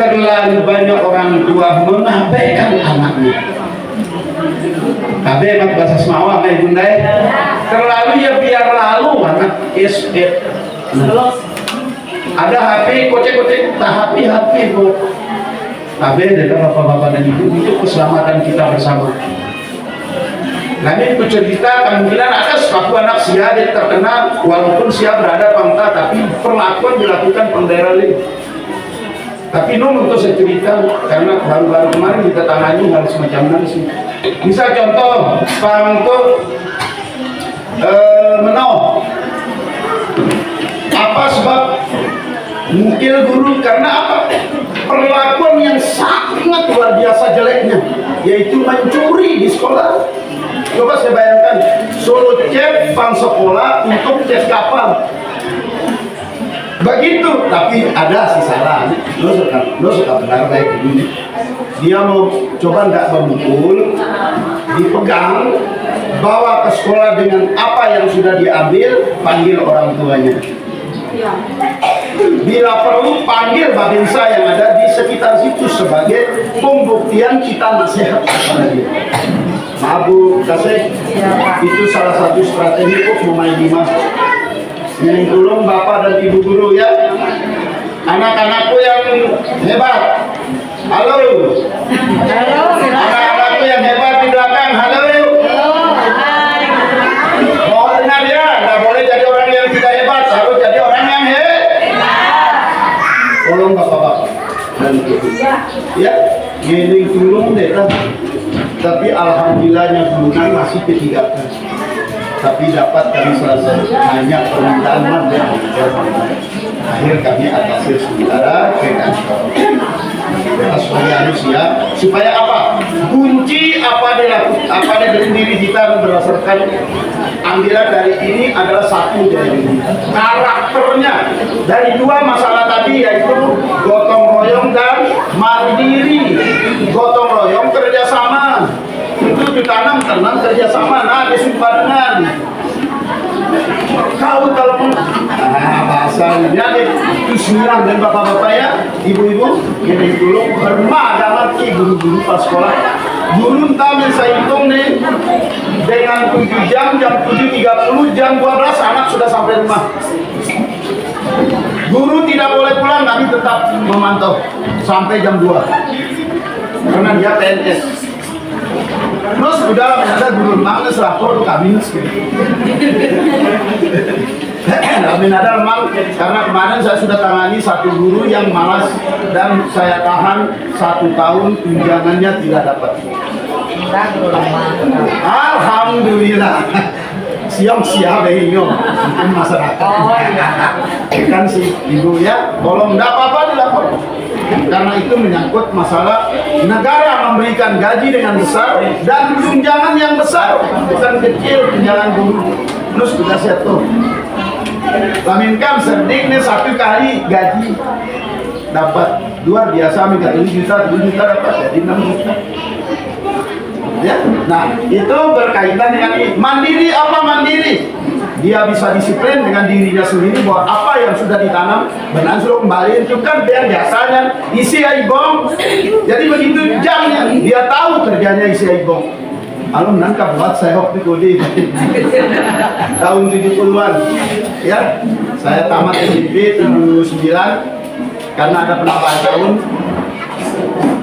terlalu banyak orang tua mengabaikan anaknya. Abe bahasa Semawa, Abe Bunda, terlalu ya biar lalu anak ada HP, kocek-kocek, tak HP kok. Abe dengan bapak-bapak dan ibu untuk keselamatan kita bersama. Kami bercerita kemungkinan ada suatu anak sia yang terkena, walaupun sia berada pangkat, tapi perlakuan dilakukan penderalin. Tapi untuk saya cerita karena baru-baru kemarin kita tangani hal semacam ini. Misal contoh, untuk menau. Apa sebab mungkil guru? Karena apa? Perlakuan yang sangat luar biasa jeleknya, yaitu mencuri di sekolah. Coba saya bayangkan, suruh cek pang sekolah untuk cek kapal. Begitu, tapi ada si salah. Lo suka benar baik begini. Dia mau coba nggak memukul, dipegang, bawa ke sekolah dengan apa yang sudah diambil, panggil orang tuanya. Bila perlu panggil babinsa yang ada di sekitar situ sebagai pembuktian kita nasihat kepada dia. Maaf Bu Kasih, itu salah satu strategi untuk memain dimas. Yang tolong bapak dan ibu guru ya, anak-anakku yang hebat, halo, anak-anakku yang hebat di belakang, halo, mohon dengar ya, nggak boleh jadi orang yang tidak hebat, harus jadi orang yang hebat. Tolong bapak-bapak dan ibu, ya, ini tolong deh, tapi alhamdulillahnya bukan masih ketiga. Tapi dapat kami selesai hanya permintaan dan akhir kami atasi sementara ke kantor. Kita sebagai manusia supaya apa? Kunci apa dari diri kita berdasarkan ambilan dari ini adalah satu dari karakternya dari 2 masalah tadi, yaitu gotong royong dan mandiri. Gotong royong kerjasama, itu ditanam kerjasama, nah disumpadangan. Kau telepon, bahasanya Bismillah dan bapak-bapak ya, ibu-ibu, ini dulu bermadamat guru-guru pas sekolah. Guru entah saya hitung nih, dengan 7 jam 7.30, jam 12 anak sudah sampai rumah. Guru tidak boleh pulang, kami tetap memantau sampai jam 2 karena dia PNS. Terus sudah ada guru manges lapor kami kami ada memang karena kemarin saya sudah tangani satu guru yang malas dan saya tahan 1 tahun tunjangannya tidak dapat. Alhamdulillah. Siap-siap ini masyarakat. Kan si ibu ya, tolong tidak apa-apa dilapor. Karena itu menyangkut masalah negara memberikan gaji dengan besar dan tunjangan yang besar, bukan kecil tunjangan guru. Terus sudah satu. Laminkan serdiknya 1 kali gaji dapat luar biasa, minta 7 juta dapat jadi 6 juta. Ya, nah itu berkaitan dengan mandiri. Apa mandiri? Dia bisa disiplin dengan dirinya sendiri bahwa apa yang sudah ditanam benar suruh kembali itu kan biar biasanya isi aibong. Jadi begitu jamnya dia tahu kerjanya isi aibong. Alum nangkap buat saya waktu kodi tahun 70-an ya, saya tamat SMP 79 karena ada penambahan tahun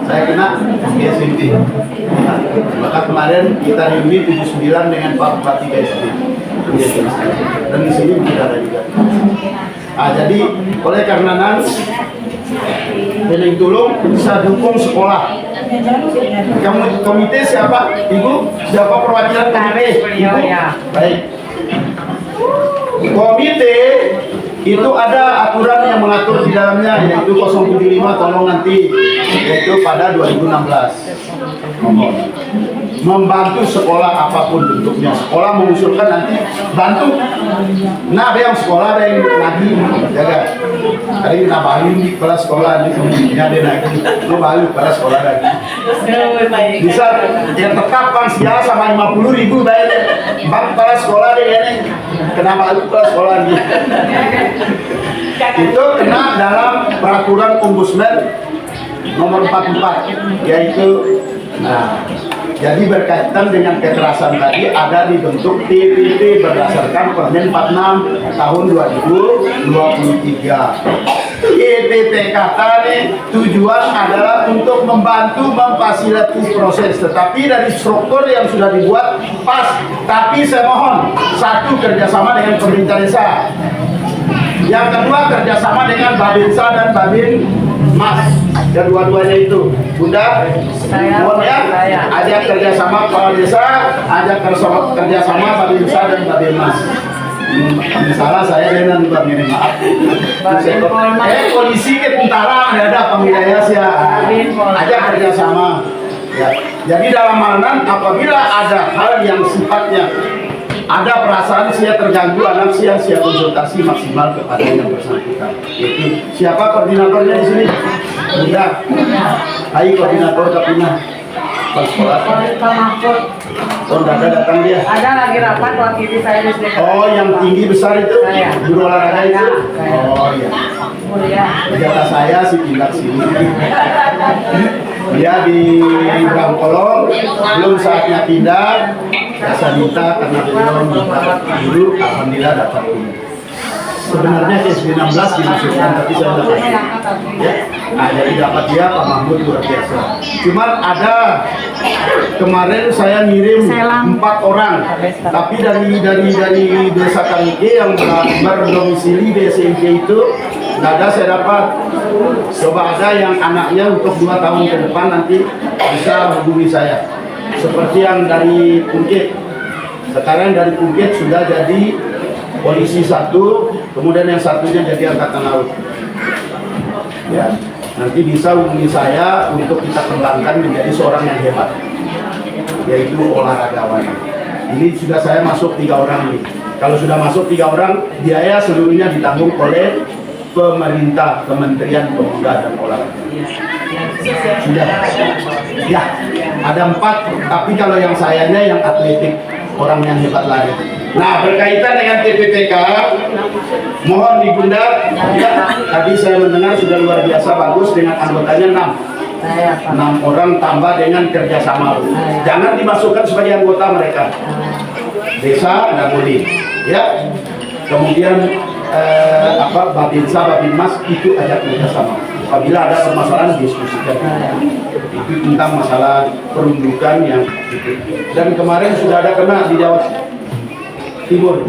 saya kena SMP. Maka kemarin kita reuni 79 dengan Pak Bupati KSP dan di sini tidak ada juga. Jadi oleh karena Bening Tulung bisa dukung sekolah. Komite siapa? Ibu? Siapa perwakilan komite? Ibu? Baik. Komite itu ada aturan yang mengatur di dalamnya, yaitu 075 tolong nanti, yaitu pada 2016 membantu sekolah apapun bentuknya. Sekolah mengusulkan nanti bantu. Nah, ada yang sekolah, ada yang lagi jaga. Ada yang nabahin di kelas sekolah, ada yang lagi nabahin kelas sekolah lagi. Bisa yang tetap kan sia sama 50.000 bayar. Bang kelas sekolah deh ini. Kenapa itu kelas sekolah ini? Itu kena dalam peraturan Ombudsman nomor 44, yaitu jadi berkaitan dengan kekerasan tadi ada dibentuk TPP berdasarkan Permen 46 tahun 2023. TPPK tadi tujuan adalah untuk membantu memfasilitasi proses, tetapi dari struktur yang sudah dibuat pas. Tapi saya mohon, 1 kerjasama dengan pemerintah desa, yang kedua kerjasama dengan Babinsa dan Babin Mas, kedua-duanya itu Bunda, mohon ya, ajak kerjasama kepala desa, ajak kerjasama Babinsa dan Babin Mas. Salah saya dengan Bang ini, maaf. Polisi ke tentara ada pemilihan ya, ajak kerjasama. Ya. Jadi dalam hal apabila ada hal yang sifatnya ada perasaan saya terganggu, anak saya konsultasi maksimal kepada yang bersangkutan. Itu siapa koordinatornya di sini? Bunda. Hai koordinator Kapina. Pas sekolah. Oh, ada datang dia.
Ada lagi rapat waktu saya di sini.
Oh, yang tinggi besar itu? Guru olahraga itu? Oh iya. Jatah saya sih pindah sini. Dia di Brangkolong, belum saatnya pindah. Saya minta karena beliau minta dulu, alhamdulillah dapat ini. Sebenarnya S19 dimasukkan, tapi saya dapat ya. Nah, jadi dapat dia Pak Mahmud luar biasa. Cuman ada kemarin saya ngirim 4 orang, tapi dari desa Kamike yang berdomisili di SMP itu nggak ada saya dapat. Coba ada yang anaknya untuk 2 tahun ke depan nanti bisa hubungi saya. Seperti yang dari Pungkit. Sekarang dari Pungkit sudah jadi polisi 1, kemudian yang satunya jadi angkatan laut. Ya, nanti bisa hubungi saya untuk kita kembangkan menjadi seorang yang hebat, yaitu olahragawan. Ini sudah saya masuk 3 orang ini. Kalau sudah masuk 3 orang, biaya seluruhnya ditanggung oleh pemerintah, Kementerian Pemuda dan Olahraga. Sudah. Ya, ada 4, tapi kalau yang sayanya yang atletik, orang yang hebat lari. Nah, berkaitan dengan TPPK, mohon Bunda, ya, tadi saya mendengar sudah luar biasa bagus dengan anggotanya 6 orang tambah dengan kerjasama. Jangan dimasukkan sebagai anggota mereka. Desa nggak boleh, ya. Kemudian Babinsa, Babin Mas itu ajak kerjasama. apabila ada permasalahan diskusikan. Itu tentang masalah perundukan yang itu. Dan kemarin sudah ada kena di Jawa Timur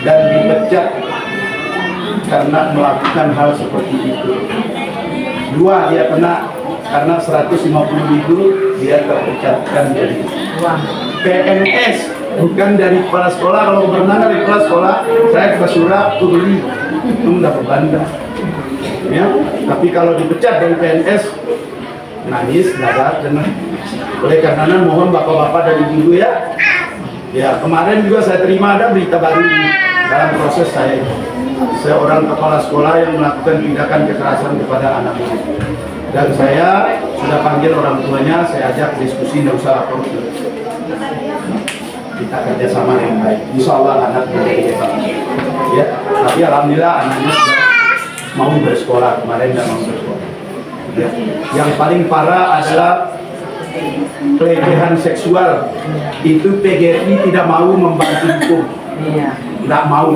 dan dipecat karena melakukan hal seperti itu. 2 dia kena karena 150.000 dia terpecatkan dari PNS, bukan dari kepala sekolah. Kalau pernah dari kepala sekolah, saya ke Basura, aku beli, itu dapat banda. Ya, tapi kalau dipecat dari PNS, nangis, dadar, dan oleh karena mohon bapak-bapak dan ibu ya. Ya, kemarin juga saya terima ada berita baru dalam proses saya. Seorang kepala sekolah yang melakukan tindakan kekerasan kepada anak murid. Dan saya sudah panggil orang tuanya, saya ajak diskusi, tidak usah lapor. Kita kerjasama yang baik. Insya Allah anak menjadi hebat. Ya, tapi alhamdulillah anaknya sudah mau bersekolah kemarin dan mau bersekolah. Ya. Yang paling parah adalah pelecehan seksual. Itu PGRI tidak mau membantu hukum. Tidak mau,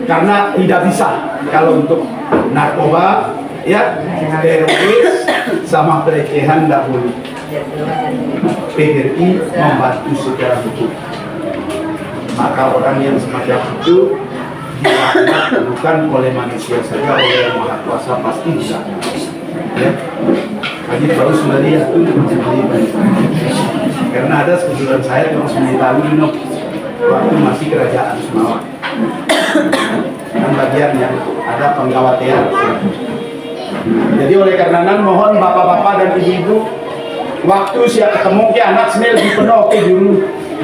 karena tidak bisa. Kalau untuk narkoba, ya, teroris sama pelecehan tidak boleh. PGRI membantu secara hukum. Maka orang yang semacam itu dilaknat bukan oleh manusia saja, oleh Yang Maha Kuasa pasti bisa. Ya. Jadi baru sebenarnya itu karena ada kebetulan saya tahun 9 tahun waktu masih kerajaan Sumawa. Dan bagian yang ada penggawatian. Jadi oleh karena mohon bapak-bapak dan ibu-ibu, waktu siap ketemu ke anak senil di penuh ke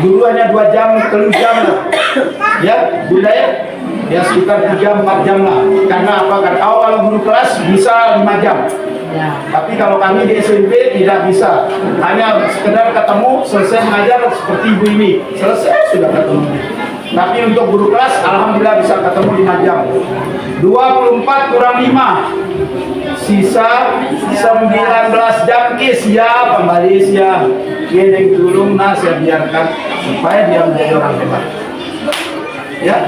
guru hanya 2 jam, 3 jam lah. Ya, budaya ya sekitar 3-4 jam lah. Karena apa? Karena kalau guru kelas bisa 5 jam. Tapi kalau kami di SMP tidak bisa, hanya sekedar ketemu, selesai mengajar seperti ibu ini, selesai sudah ketemu. Tapi untuk guru kelas, alhamdulillah bisa ketemu 5 jam. 24 kurang 5, sisa 19 jam ke siap kembali siap. Yang turun saya biarkan supaya dia menjadi orang hebat. Ya,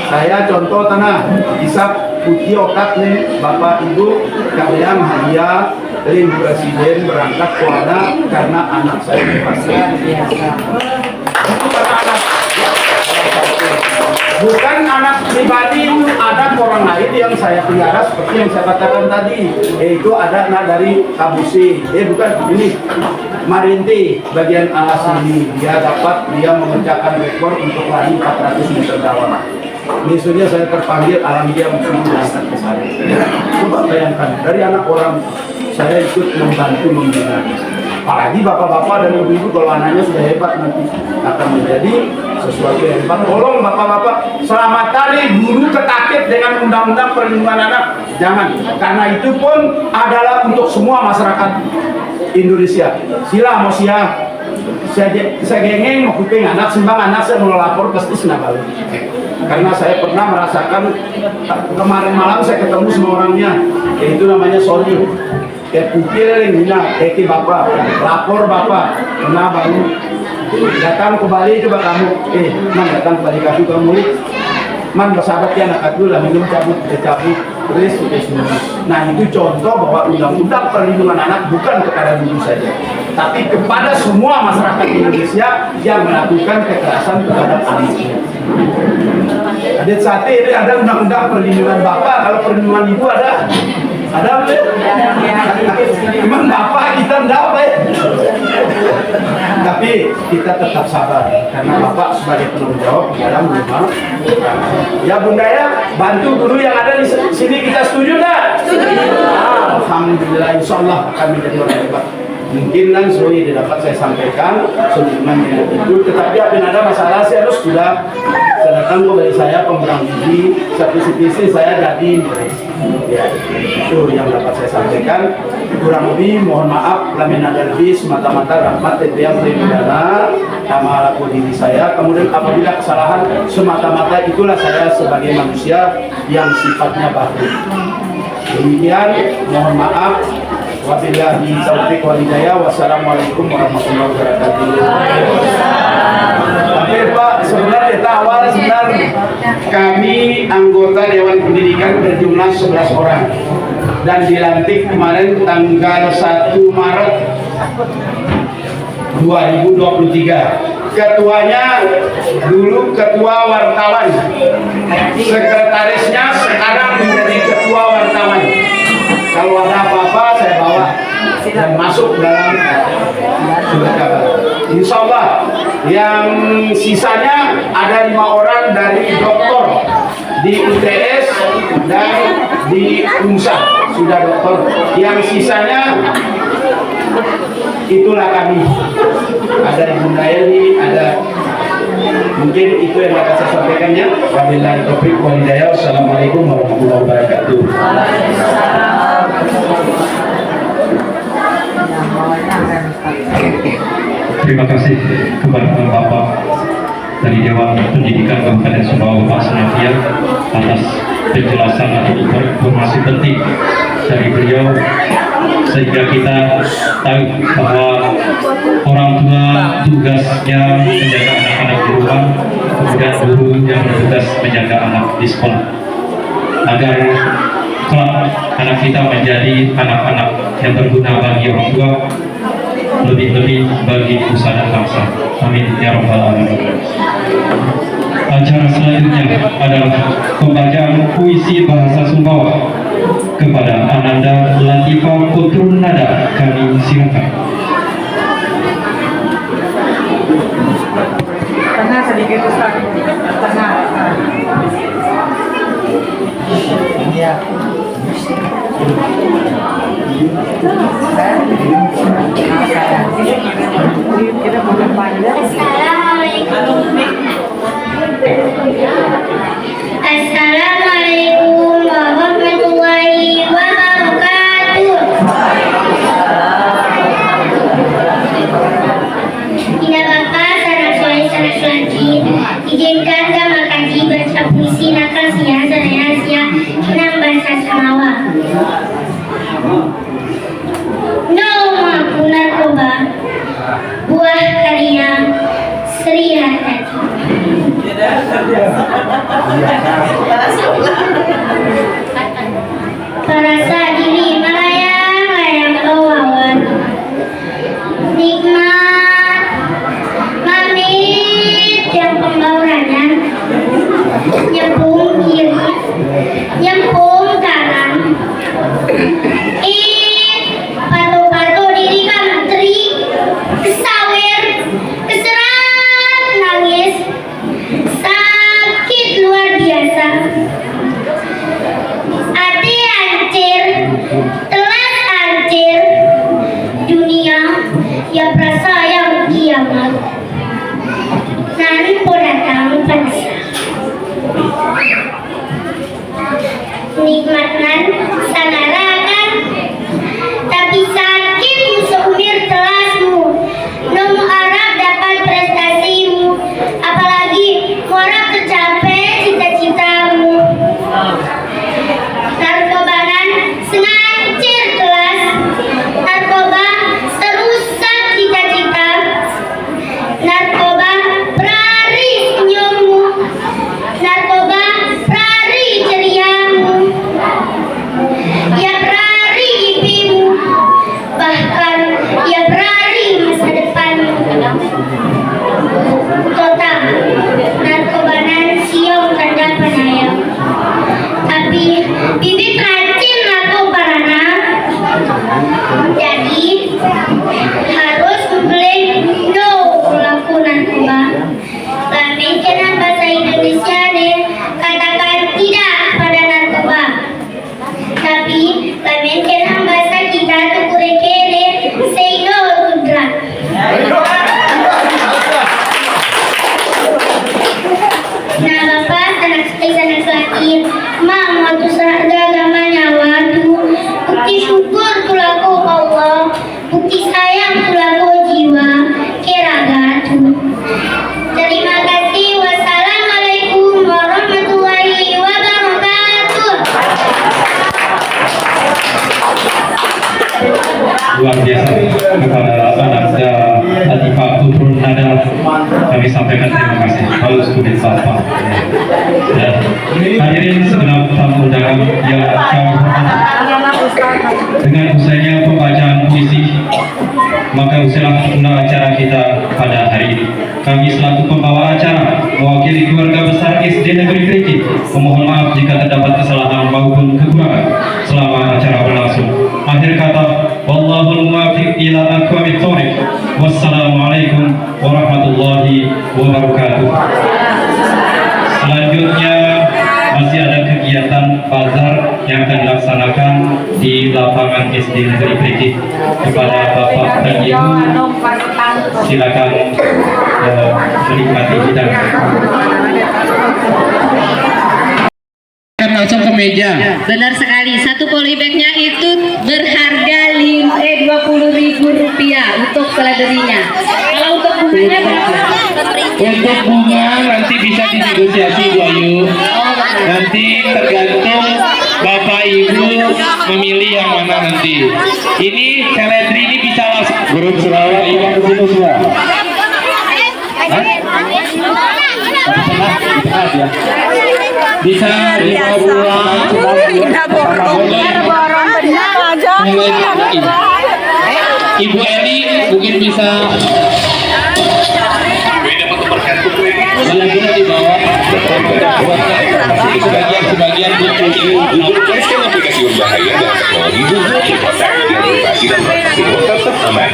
saya contoh tanah bisa putih otak nih Bapak Ibu kalian hadiah dari Presiden berangkat ke anak karena anak saya berhasil. Bukan anak pribadi, itu ada orang lain yang saya pelihara seperti yang saya katakan tadi, yaitu ada anak dari Kabusi, bukan ini Marinti bagian alas ini, dia memecahkan rekor untuk lari 400 meter dalam. Besoknya saya terpanggil, alhamdulillah berangkat ke sana. Coba bayangkan, dari anak orang saya ikut membantu membina. Apalagi bapak-bapak dan ibu-ibu kalau anaknya sudah hebat nanti akan menjadi sesuatu yang hebat. Tolong bapak-bapak, selama tadi guru ketakut dengan undang-undang perlindungan anak, jangan. Karena itu pun adalah untuk semua masyarakat Indonesia. Sila mau siap. Saya gengeng mau kuping anak, sembang anak saya mau lapor pasti senang balik. Karena saya pernah merasakan kemarin malam saya ketemu sama orangnya, yaitu namanya Sony. Pukil hina, bapak, lapor bapak, kena baru datang kembali coba kamu, datang kembali kamu, man bersahabat ya anak dulu lah minum cabut, terus semua. Nah itu contoh bahwa undang-undang perlindungan anak bukan kepada guru saja, tapi kepada semua masyarakat Indonesia yang melakukan kekerasan terhadap anaknya. Adik sate ini ada undang-undang perlindungan bapak, kalau perlindungan ibu ada boleh? Memang bapak kita enggak boleh. Tapi kita tetap sabar karena bapak sebagai penanggung jawab dalam rumah. Ya bunda ya, bantu guru yang ada di sini, kita setuju enggak? Setuju. Alhamdulillah, insya Allah akan menjadi orang hebat. Mungkin kan sulit dapat saya sampaikan sebelumnya itu, tetapi apabila ada masalah saya harus sudah datang kepada saya pemberang gigi, satu sisi saya jadi ya, itu yang dapat saya sampaikan. Kurang lebih mohon maaf, lamina dalbi semata-mata rahmat yang melindungi sama laku diri saya. Kemudian apabila kesalahan semata-mata itulah saya sebagai manusia yang sifatnya baik. Demikian, mohon maaf. Wabillahi taufiq wal hidayah. Wassalamualaikum warahmatullahi wabarakatuh. Oke Pak, sebenarnya kami anggota Dewan Pendidikan berjumlah 11 orang. dan dilantik kemarin tanggal 1 Maret 2023. Ketuanya dulu ketua wartawan, sekretarisnya sekarang menjadi ketua wartawan. Kalau ada apa-apa saya bawa dan masuk dalam surat kabar. Insya Allah yang sisanya ada 5 orang dari doktor di UTS dan di UNSA sudah doktor. Yang sisanya itulah kami. Ada Ibu Naili, ada mungkin itu yang akan saya sampaikannya. Wabillahi taufiq wal hidayah. Wassalamualaikum warahmatullahi wabarakatuh.
Terima kasih kepada Bapak dari Dewan Pendidikan Kabupaten Sumbawa, Bapak Senavia, atas penjelasan atau informasi penting dari beliau, sehingga kita tahu bahwa orang tua tugasnya menjaga anak-anak di rumah, kemudian guru yang bertugas menjaga anak di sekolah, agar kelak anak kita menjadi anak-anak yang berguna bagi orang tua, lebih-lebih bagi nusa dan bangsa. Amin ya rabbal alamin. Acara selanjutnya adalah pembacaan puisi bahasa Sumbawa kepada Ananda Latifah Putrun Nada. Kami silakan.
Tengah sedikit Ustaz. Tengah. Ya. Kita makan panjang.
Assalamualaikum warahmatullahi wabarakatuh. Tidak apa, sanak suci, izinkan kami kaji baca puisi nakal sia senang bahasa Samawa. No mampu narkoba, buah karya Sri Hartati. Perasa diri melayang-layang awan, nikmat mamit yang pembaurannya, nyempung kiri, nyempung kanan. Pato-pato diri kantri, kesawer, keserat nangis, sakit luar biasa. Hati hancur, telas hancur, dunia ya perasa yang kiamat. Nan datang pansa. Nikmat nan sanarakan, tapi sakit seumir telasmu. Nom harap dapat prestasimu, apalagi harap tercapai cita-citamu. Narkobanan sengancir kelas, narkoba serusak cita-cita, narkoba perari senyummu, narkoba perari ceriamu, ya perari impimu, bahkan ya perari masa depanmu. Total narkobanan siom tanda penayang, tapi bibit racin narkobarana, jadi harus membeli no pelaku narkoba. Kami jangan bahasa Indonesia deh, katakan tidak pada narkoba. Tapi kami jangan bahasa kita tukure kere, say no to drug. Nah bapak, sanak laki, mak mau serada agamanya waduh. Bukti syukur tulaku Allah, bukti sayang tulaku jiwa, keragatu. Terima kasih. Wassalamualaikum warahmatullahi wabarakatuh.
Luar biasa kepada Ananda Latifah Putrun Nada, kami sampaikan terima kasih. Halus kulit Bapak. Dan hadirin segenap tamu undangan yang kami hormati, maka usailah pula acara kita pada hari ini. Kami selaku pembawa acara mewakili keluarga besar SD Negeri Kriki memohon maaf jika terdapat kesalahan maupun kekurangan selama acara berlangsung. Akhir kata, wallahul muwaffiq ila aqwamit thoriq. Wassalamualaikum warahmatullahi wabarakatuh. Selanjutnya masih ada kegiatan bazar yang akan dilaksanakan di lapangan SD Negeri Kriki. Kepada Bapak dan Ibu, silakan menikmati hidangan.
Langsung ke meja.
Benar sekali, satu polybagnya itu berharga 20.000 rupiah untuk seledrinya. Kalau untuk bunganya berapa?
Untuk bunga nanti bisa dinegosiasi Bu Ayu. Nanti tergantung Bapak Ibu memilih yang mana nanti. Ini seledri ini bisa langsung.
Grup Sarawak yang ke sini semua.
Bisa dibawa Ibu Eli mungkin bisa bisa dibawa sebagian
aplikasi berbahaya dan teknologi Google dikontak diantisipasi dan protokol tetap aman.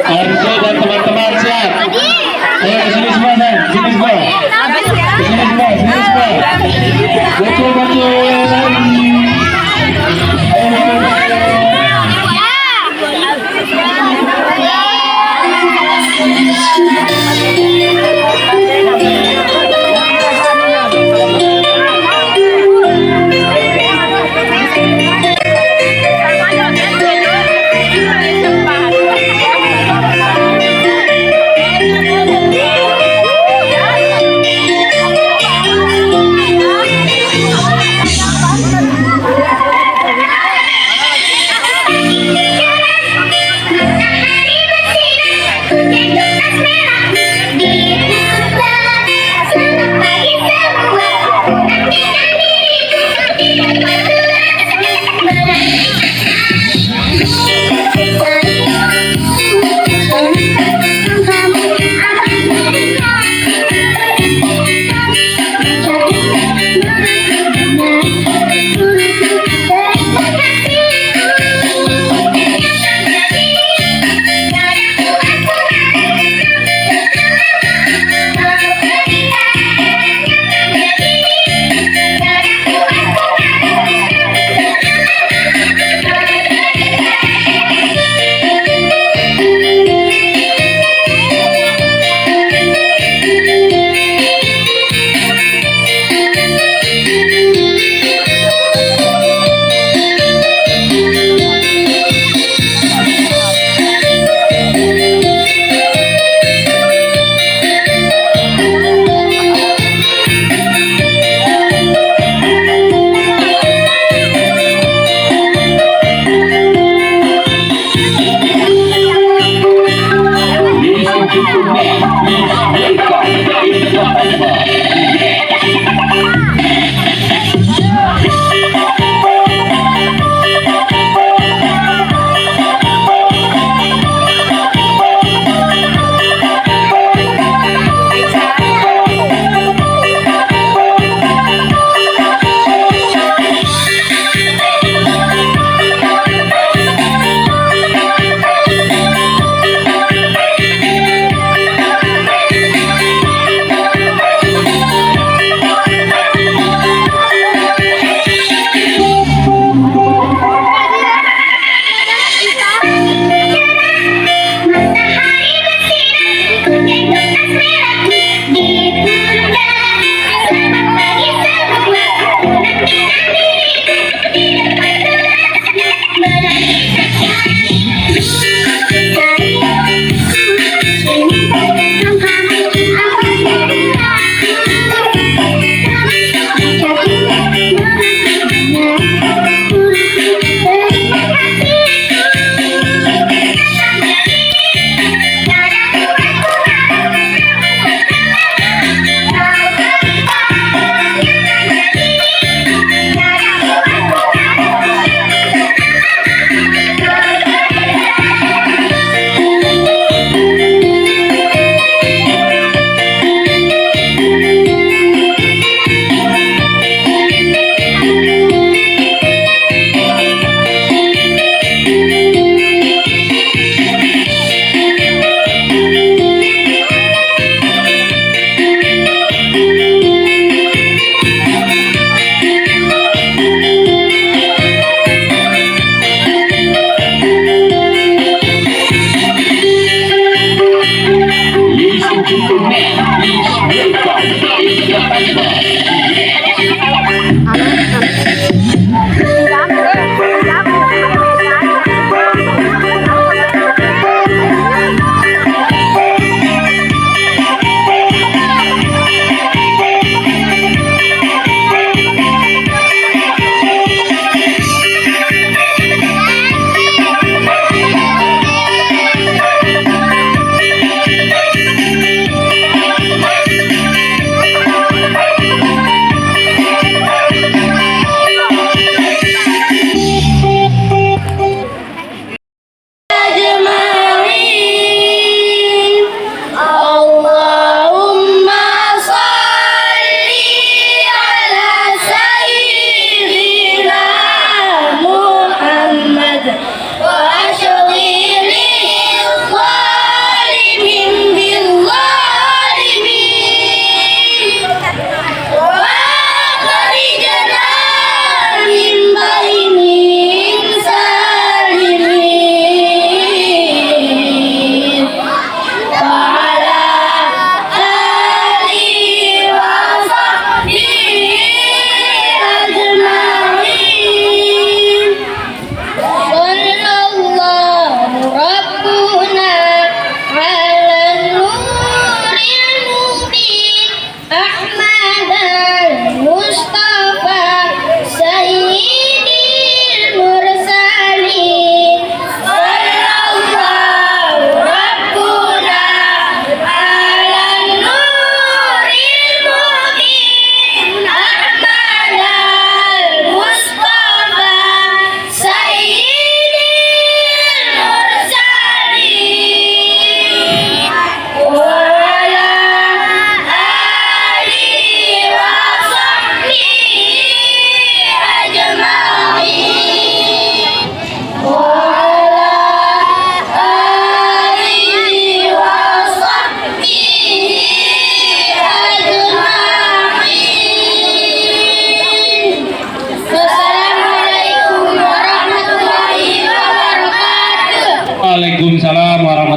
RC dan teman-teman siap. Ayo ke sini semua, San. Sini semua. Ke sini semua, sini semua. Betul, betul.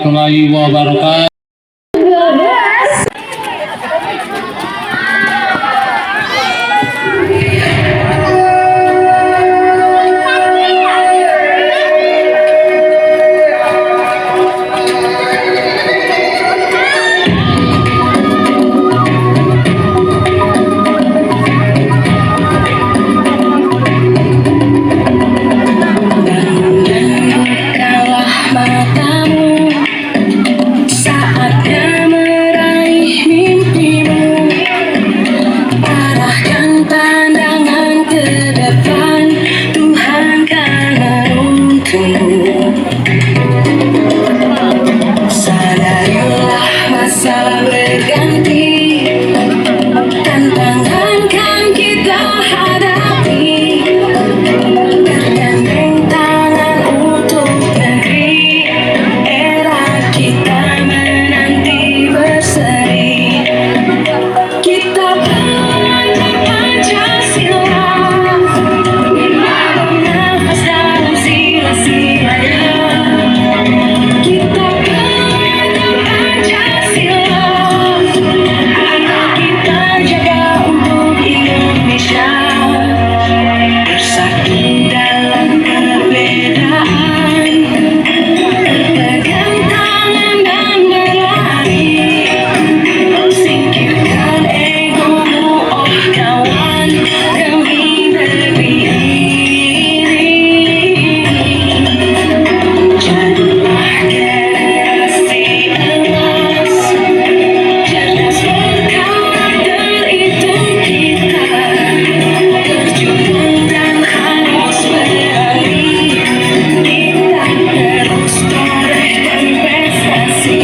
warahmatullahi wabarakatuh.
Bukalah matamu, saatnya meraih mimpimu. Arahkan pandangan ke depan, Tuhan kan menuntunmu. Sadarilah masa berganti, tantangan kan kita hadapi. Bergandeng tangan untuk negeri, era kita menanti berseri. Kita bangga Pancasila, bernafas dalam sila-silanya. Kita bangga Pancasila, ayo kita jaga untuk Indonesia. Bersatu dalam perbedaan, berpegang tangan dan berlari. Singkirkan egomu, oh kawan, demi negeri ini. Jadilah generasi emas, cerdas berkarakter itu kita. Berjuang dan harus berani, kita terus torehkan prestasi.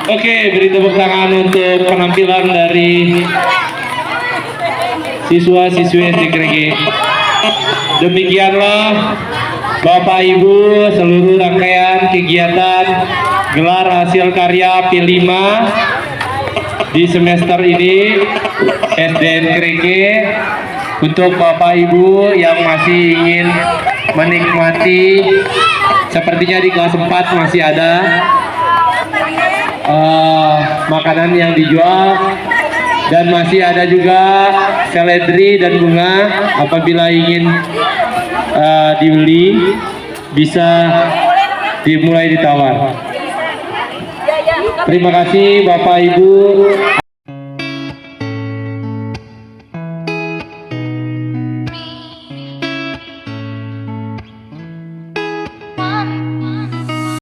Oke, beri tepuk tangan untuk penampilan dari siswa-siswi SD Krege. Demikianlah Bapak Ibu seluruh rangkaian kegiatan gelar hasil karya P5 di semester ini SDN Krege. Untuk Bapak Ibu yang masih ingin menikmati, sepertinya di kelas 4 masih ada makanan yang dijual, dan masih ada juga seledri dan bunga. Apabila ingin dibeli, bisa dimulai ditawar. Terima kasih Bapak Ibu.